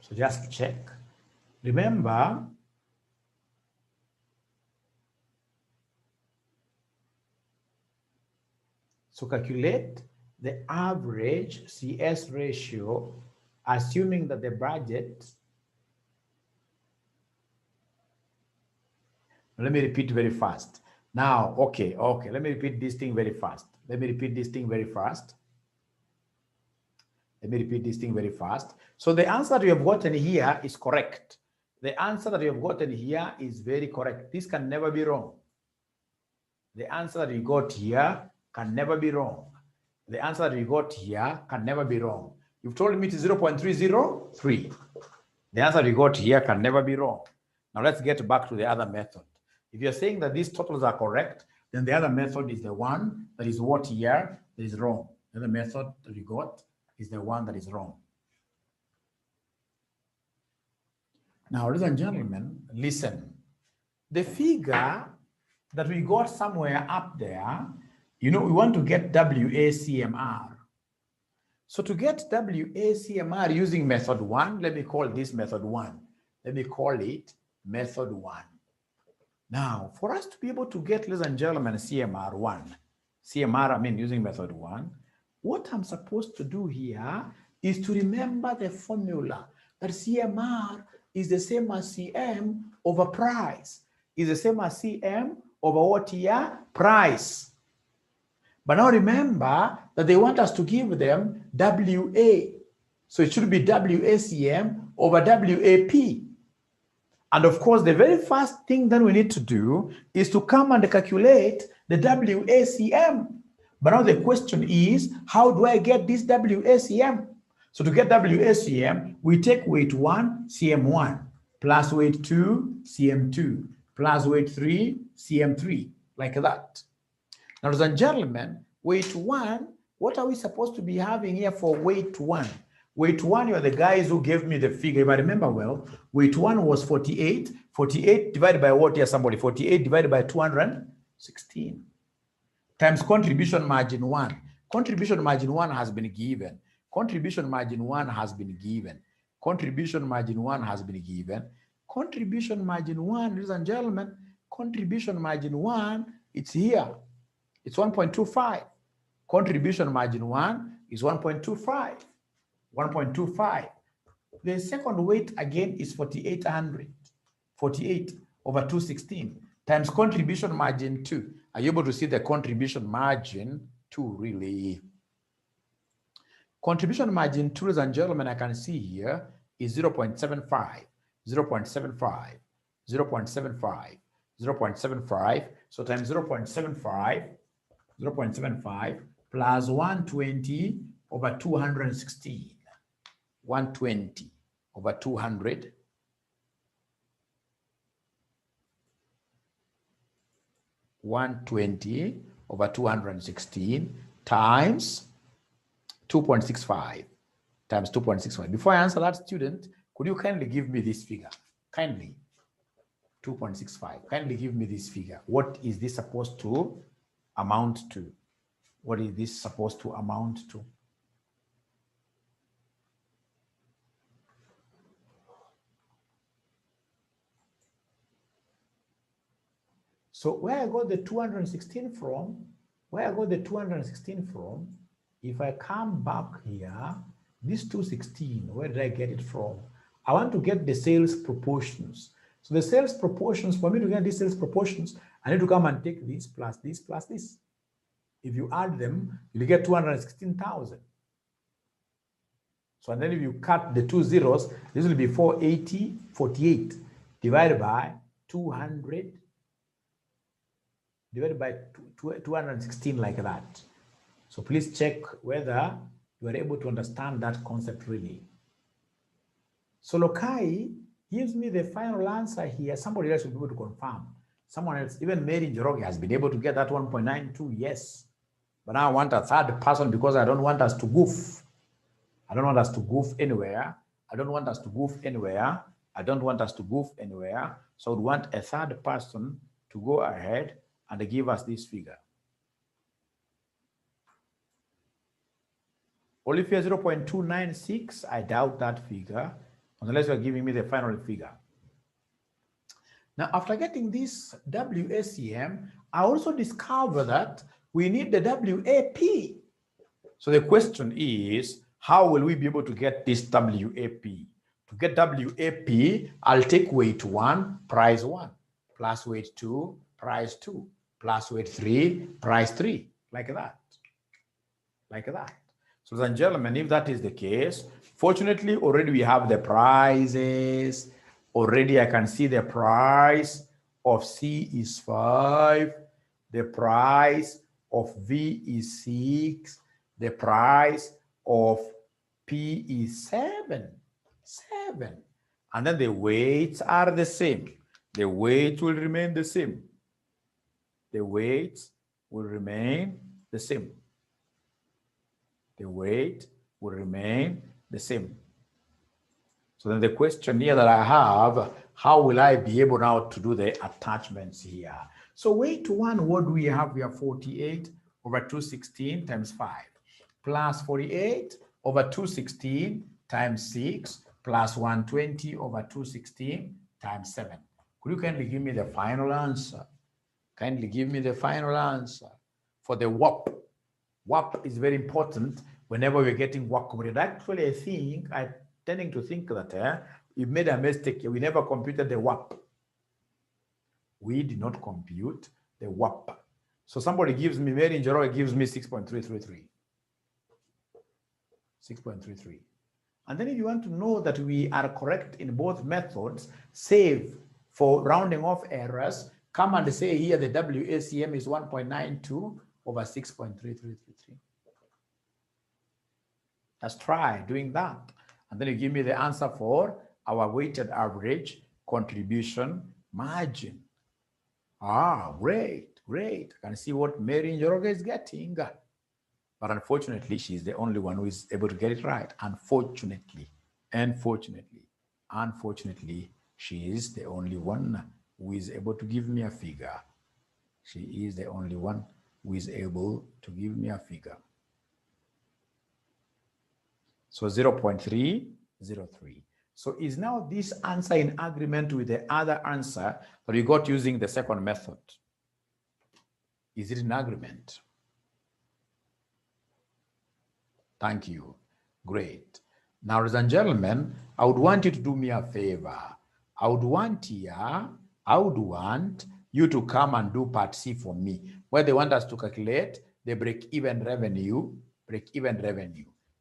[SPEAKER 2] So just check. Remember, So calculate the average CS ratio, assuming that the budget, let me repeat very fast. Now, okay, let me repeat this thing very fast. Let me repeat this thing very fast. Let me repeat this thing very fast. So the answer that you have gotten here is correct. The answer that you have gotten here is very correct. This can never be wrong. The answer that you got here can never be wrong. The answer that you got here can never be wrong. You've told me it is 0.303. The answer you got here can never be wrong. Now let's get back to the other method. If you're saying that these totals are correct, then the other method is the one that is what here that is wrong. The other method that you got is the one that is wrong. Now, ladies and gentlemen, listen. The figure that we got somewhere up there, you know, we want to get WACMR. So to get WACMR using method 1, let me call this method 1. Let me call it method 1. Now, for us to be able to get, ladies and gentlemen, CMR, I mean using method 1, what I'm supposed to do here is to remember the formula that CMR is the same as CM over price, is the same as CM over what here? Price. But now remember that they want us to give them WA. So it should be WACM over WAP. And of course, the very first thing that we need to do is to come and calculate the WACM. But now the question is, how do I get this WACM? So to get WACM, we take weight 1, CM1, plus weight 2, CM2, plus weight 3, CM3, like that. Now, ladies and gentlemen, weight 1, what are we supposed to be having here for weight 1? Weight 1, you are the guys who gave me the figure. If I remember well, weight 1 was 48. 48 divided by what here, somebody? 48 divided by 216. Times contribution margin 1. Contribution margin 1 has been given. Contribution margin 1 has been given. Contribution margin 1 has been given. Contribution margin 1, ladies and gentlemen, contribution margin 1, it's here. It's 1.25. Contribution margin 1 is 1.25. 1.25. The second weight again is 4,800. 48 over 216 times contribution margin 2. Are you able to see the contribution margin 2 really? Contribution margin 2, ladies and gentlemen, I can see here is 0.75, 0.75, 0.75, 0.75. So times 0.75, 0.75 plus 120 over 216. 120 over 200. 120 over 216 times 2.65 times 2.65. Before I answer that, student, could you kindly give me this figure? Kindly. 2.65. Kindly give me this figure. What is this supposed to amount to? What is this supposed to amount to? So where I got the 216 from, if I come back here, this 216, where did I get it from? I want to get the sales proportions. So the sales proportions, for me to get these sales proportions, I need to come and take this plus this plus this. If you add them, you'll get 216,000. So and then if you cut the 2 zeros, this will be 480.48 divided by 200 divided by 216, like that. So please check whether you are able to understand that concept really. So Lokai gives me the final answer here. Somebody else will be able to confirm. Someone else, even Mary Njoroge, has been able to get that 1.92, yes. But now I want a third person because I don't want us to goof. I don't want us to goof anywhere. I don't want us to goof anywhere. I don't want us to goof anywhere. So I would want a third person to go ahead and give us this figure. Olivia 0.296, I doubt that figure, unless you're giving me the final figure. Now, after getting this WACM, I also discovered that we need the WAP. So the question is, how will we be able to get this WAP? To get WAP, I'll take weight 1, price 1, plus weight 2, price 2, plus weight 3, price 3, like that. Like that. So, ladies and gentlemen, if that is the case, fortunately, already we have the prices. Already I can see the price of C is 5. The price of V is 6. The price of P is 7. 7. And then the weights are the same. The weights will remain the same. The weights will remain the same. The weight will remain the same. So then the question here that I have, how will I be able now to do the attachments here? So weight 1, what do we have here? 48 over 216 times 5 plus 48 over 216 times 6 plus 120 over 216 times 7. Could you kindly give me the final answer? Kindly give me the final answer for the WAP. WAP is very important whenever we're getting work completed. Actually, I'm tending to think that we made a mistake here. We never computed the WAP. We did not compute the WAP. So somebody gives me, Mary Njoroge gives me 6.333. 6.33. And then if you want to know that we are correct in both methods, save for rounding off errors, come and say here the WACM is 1.92 over 6.3333. Just try doing that. And then you give me the answer for our weighted average contribution margin. Ah, great, great. I can see what Mary Njoroge is getting. But unfortunately, she's the only one who is able to get it right. Unfortunately, she is the only one who is able to give me a figure. She is the only one who is able to give me a figure. So 0.303. So is now this answer in agreement with the other answer that you got using the second method? Is it in agreement? Thank you. Great. Now, ladies and gentlemen, I would want you to do me a favor. I would want you to come and do part C for me, where they want us to calculate the break-even revenue.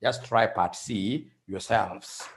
[SPEAKER 2] Just try part C yourselves.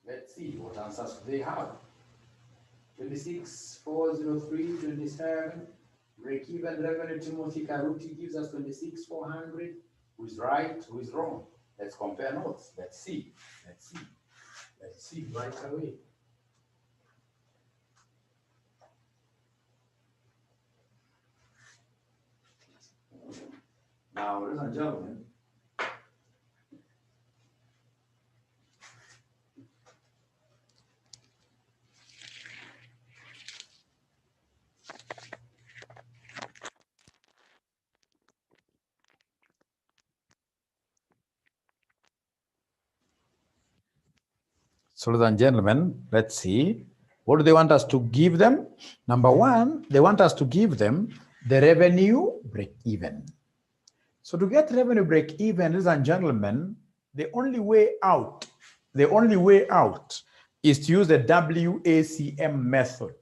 [SPEAKER 1] Let's see what answers they have. 26,403, 27. Break-even revenue, Timothy Karuti gives us 26,400. Who's right? Who is wrong? Let's compare notes. Let's see. Let's see. Let's see right away. Now, ladies and gentlemen, so, ladies and gentlemen, let's see. What do they want us to give them? Number one, they want us to give them the revenue break-even. So to get revenue break-even, ladies and gentlemen, the only way out is to use the WACM method.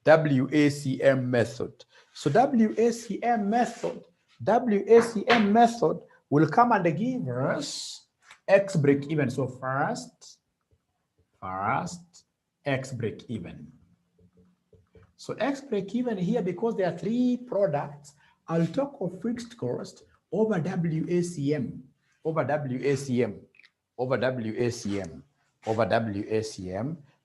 [SPEAKER 1] WACM method. So WACM method will come and give us X break-even. So first X break-even. So X break-even here, because there are three products, I'll talk of fixed cost over WACM,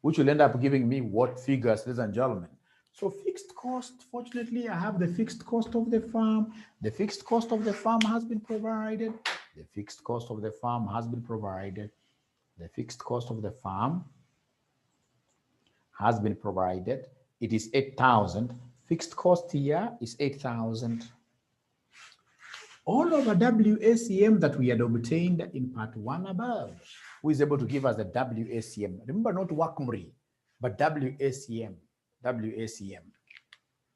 [SPEAKER 1] which will end up giving me what figures, ladies and gentlemen? So fixed cost, fortunately, I have the fixed cost of the farm. The fixed cost of the farm has been provided. The fixed cost of the farm has been provided. The fixed cost of the farm has been provided. It is 8,000. Fixed cost here is 8,000. All over WACM that we had obtained in part 1 above, who is able to give us the WACM. Remember, not WACMRI, but WACM.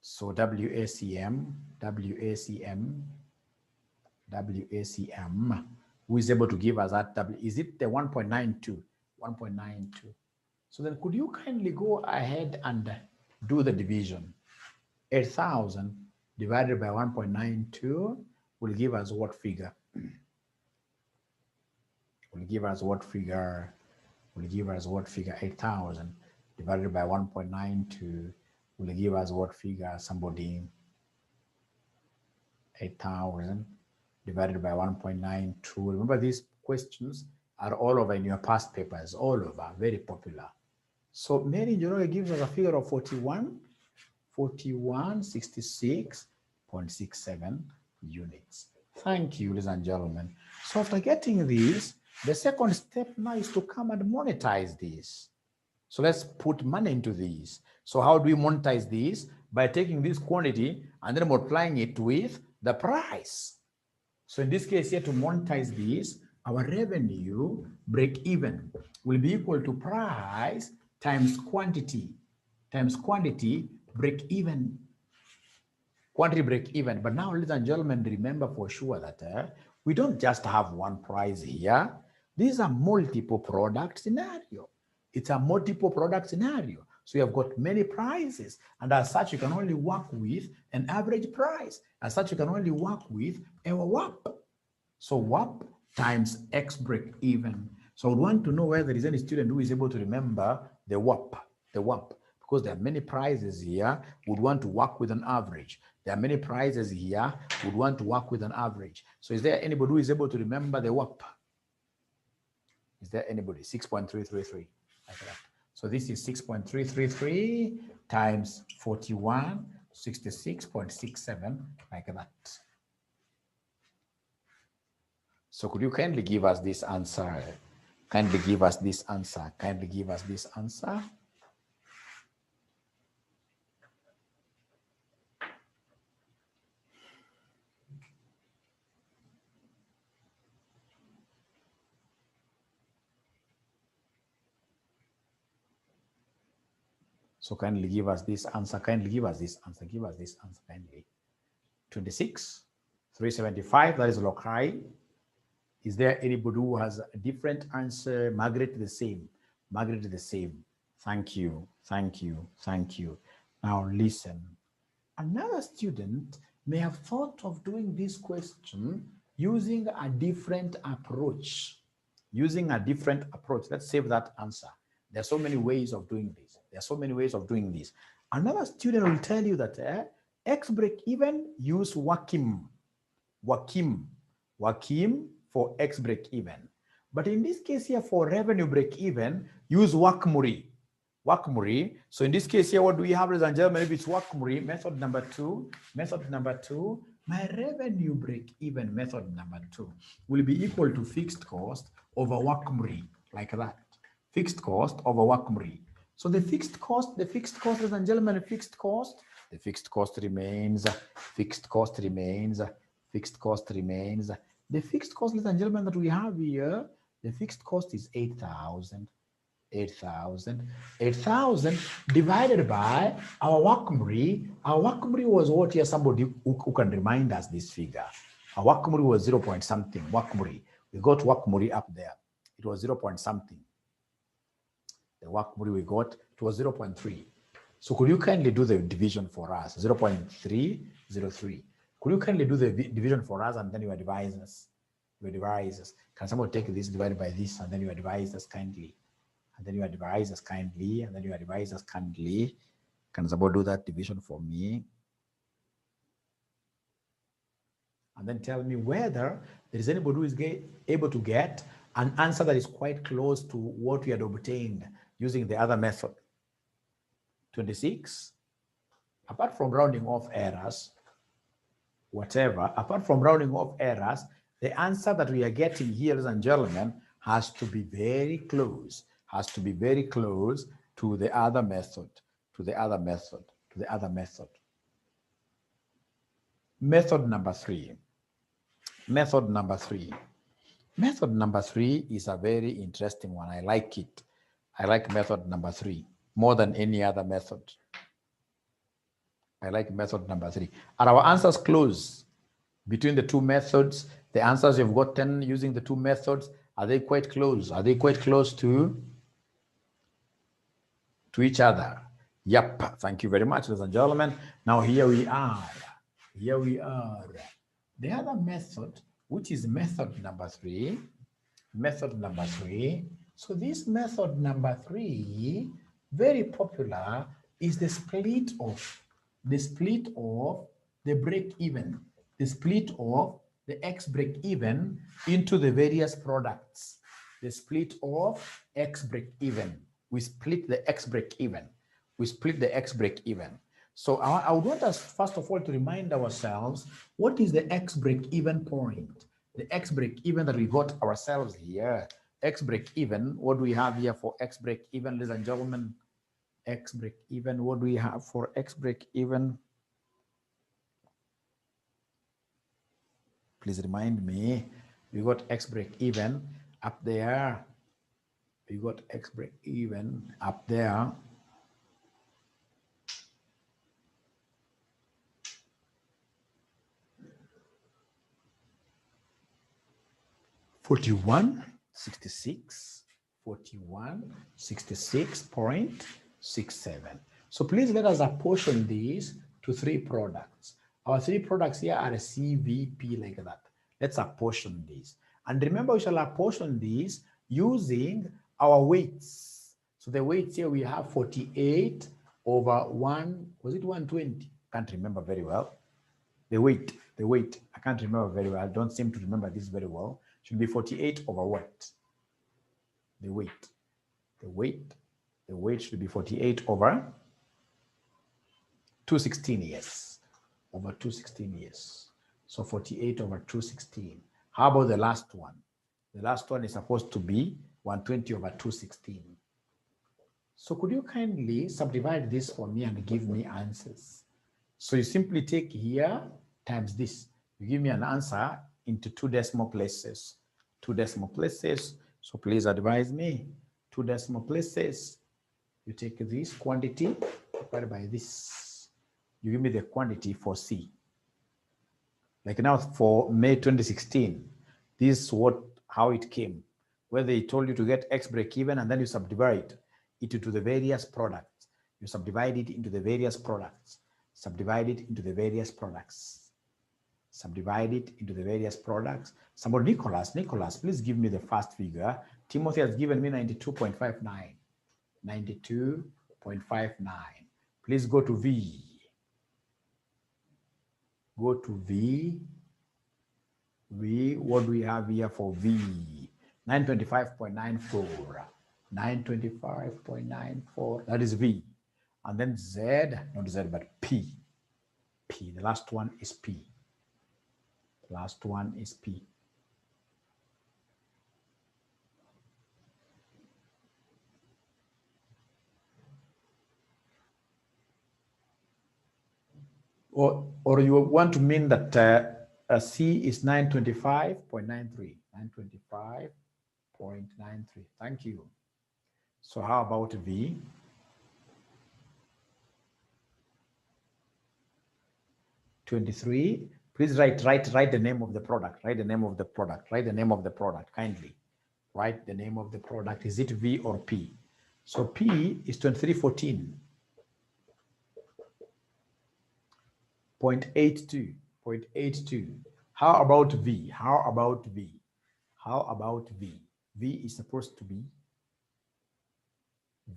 [SPEAKER 1] So WACM, who is able to give us that W? Is it the 1.92? 1.92. So then could you kindly go ahead and do the division? 8,000 divided by 1.92 will give us what figure? Will give us what figure? 8,000 divided by 1.92 will give us what figure? Somebody. 8,000 divided by 1.92. Remember, these questions are all over in your past papers, all over, very popular. So Mary Njoroge gives us a figure of 4166.67 units. Thank you, ladies and gentlemen. So after getting these, the second step now is to come and monetize these. So let's put money into these. So how do we monetize these? By taking this quantity and then multiplying it with the price. So in this case here, to monetize these, our revenue break even will be equal to price times quantity break even. Quantity break even. But now, ladies and gentlemen, remember for sure that we don't just have one price here. These are multiple product scenario. It's a multiple product scenario. So you have got many prices, and as such, you can only work with an average price. As such, you can only work with a WAP. So WAP times X break even. So I would want to know whether there is any student who is able to remember the WAP, because there are many prices here, would want to work with an average. There are many prices here, would want to work with an average. So is there anybody who is able to remember the WAP? Is there anybody? 6.333. Like that. So this is 6.333 times 41, 66.67, like that. So could you kindly give us this answer? Kindly give us this answer. Kindly give us this answer. So kindly give us this answer. Kindly give us this answer. Give us this answer kindly. 26,375. That is Lokai. Is there anybody who has a different answer? Margaret, the same. Margaret, the same. Thank you. Thank you. Thank you. Now listen. Another student may have thought of doing this question using a different approach. Let's save that answer.
[SPEAKER 2] There are so many ways of doing this. There are so many ways of doing this. Another student will tell you that X break even use Wakim for X break even. But in this case here for revenue break even, use WACMURI. So in this case here, what do we have, ladies and gentlemen? If it's WACMURI, method number two, my revenue break even method number 2 will be equal to fixed cost over WACMURI, like that. Fixed cost over WACMURI. So the fixed cost, ladies and gentlemen, the fixed cost remains. The fixed cost, ladies and gentlemen, that we have here, the fixed cost is 8,000. 8,000 divided by our WACMURI. Our WACMURI was what here? Somebody who can remind us this figure. Our WACMURI was 0 point something. WACMURI. We got WACMURI up there. It was 0 point something. The WACMURI we got, it was 0.3. So could you kindly do the division for us? 0.303. Could you kindly do the division for us, and then you advise us? Can someone take this divided by this, and then you advise us kindly? And then you advise us kindly, and then you advise us kindly. Can someone do that division for me? And then tell me whether there is anybody who is able to get an answer that is quite close to what we had obtained using the other method. 26, apart from rounding off errors, apart from rounding off errors, the answer that we are getting here, ladies and gentlemen, has to be very close, to the other method, Method number three. Method number three is a very interesting one. I like it. I like method number 3 more than any other method. I like method number 3. Are our answers close between the two methods? The answers you've gotten using the two methods, are they quite close? Are they quite close to each other? Yep. Thank you very much, ladies and gentlemen. Now here we are. The other method, which is method number 3. So this method number 3, very popular, is the split of the break even, the split of the X break even into the various products. The split of X break even. We split the X break even. So I would want us first of all to remind ourselves, what is the X break even point? The X break even that we got ourselves here. X break even, what do we have here for X break even, ladies and gentlemen? X break even, what do we have for X break even? Please remind me. We got X break even up there. We got X break even up there. $41.66.67. So please let us apportion these to 3 products. Our 3 products here are a CVP like that. Let's apportion these. And remember, we shall apportion these using our weights. So the weights here we have 48 over 1, was it 120? Can't remember very well. The weight, I can't remember very well. I don't seem to remember this very well. Should be 48 over what? The weight should be 48 over 216, yes. Over 216, yes. So 48 over 216. How about the last one? The last one is supposed to be 120 over 216. So could you kindly subdivide this for me and give me answers? So you simply take here times this. You give me an answer into 2 decimal places. 2 decimal places. So please advise me. 2 decimal places. You take this quantity divided by this. You give me the quantity for C. Like now for May 2016, this is how it came. Where they told you to get X break even, and then you subdivide it into the various products. You subdivide it into the various products. Subdivide it into the various products. Subdivide it into the various products. Somebody, Nicholas, please give me the first figure. Timothy has given me 92.59. 92.59. Please go to V. Go to V. V, what do we have here for V? 925.94. 925.94, that is V. And then Z, not Z, but P. P, the last one is P. Last one is P. Or you want to mean that C is 925.93. 925.93. Thank you. So how about V? $23. Please write the name of the product. Write the name of the product. Write the name of the product kindly. Write the name of the product. Is it V or P? So P is 2314. 0.82. How about V? How about V? How about V? V is supposed to be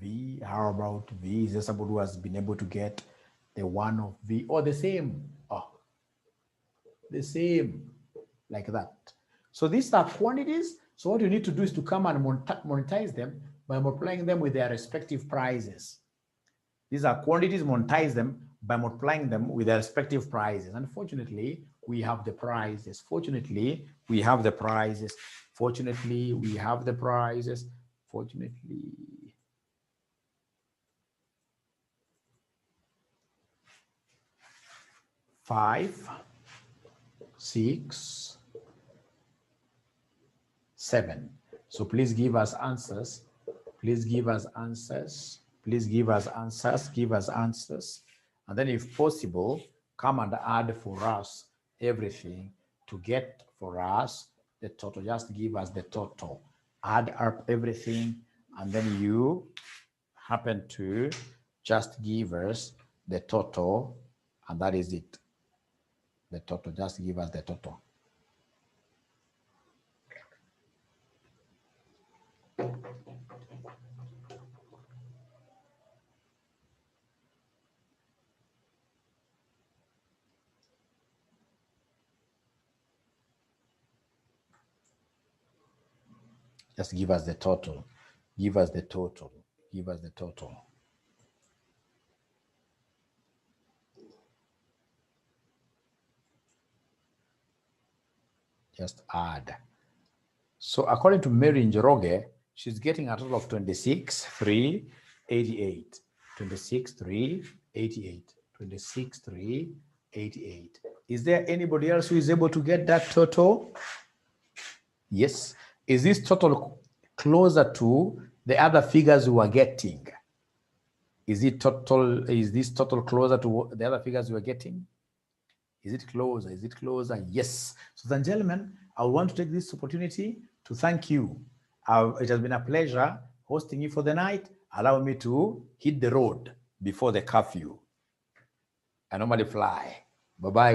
[SPEAKER 2] V. How about V? Is there somebody who has been able to get the one of V or the same? Oh, the same, like that. So these are quantities. So what you need to do is to come and monetize them by multiplying them with their respective prices. These are quantities, monetize them by multiplying them with their respective prices. Unfortunately, we have the prices. Fortunately, we have the prices. Fortunately, we have the prices. Fortunately. Five, 6, 7. So please give us answers. Please give us answers. Please give us answers. Give us answers. And then if possible, come and add for us everything to get for us the total. Just give us the total. Add up everything, and then you happen to just give us the total, and that is it. The total. Just give us the total. Just give us the total. Give us the total. Give us the total. Just add. So according to Mary Njoroge, she's getting a total of 26,388. 26,388. 26,388. Is there anybody else who is able to get that total? Yes. Is this total closer to the other figures we were getting? Is this total closer to the other figures we were getting? Is it closer? Is it closer? Yes. So then, gentlemen, I want to take this opportunity to thank you. It has been a pleasure hosting you for the night. Allow me to hit the road before the curfew. I normally fly. Bye-bye.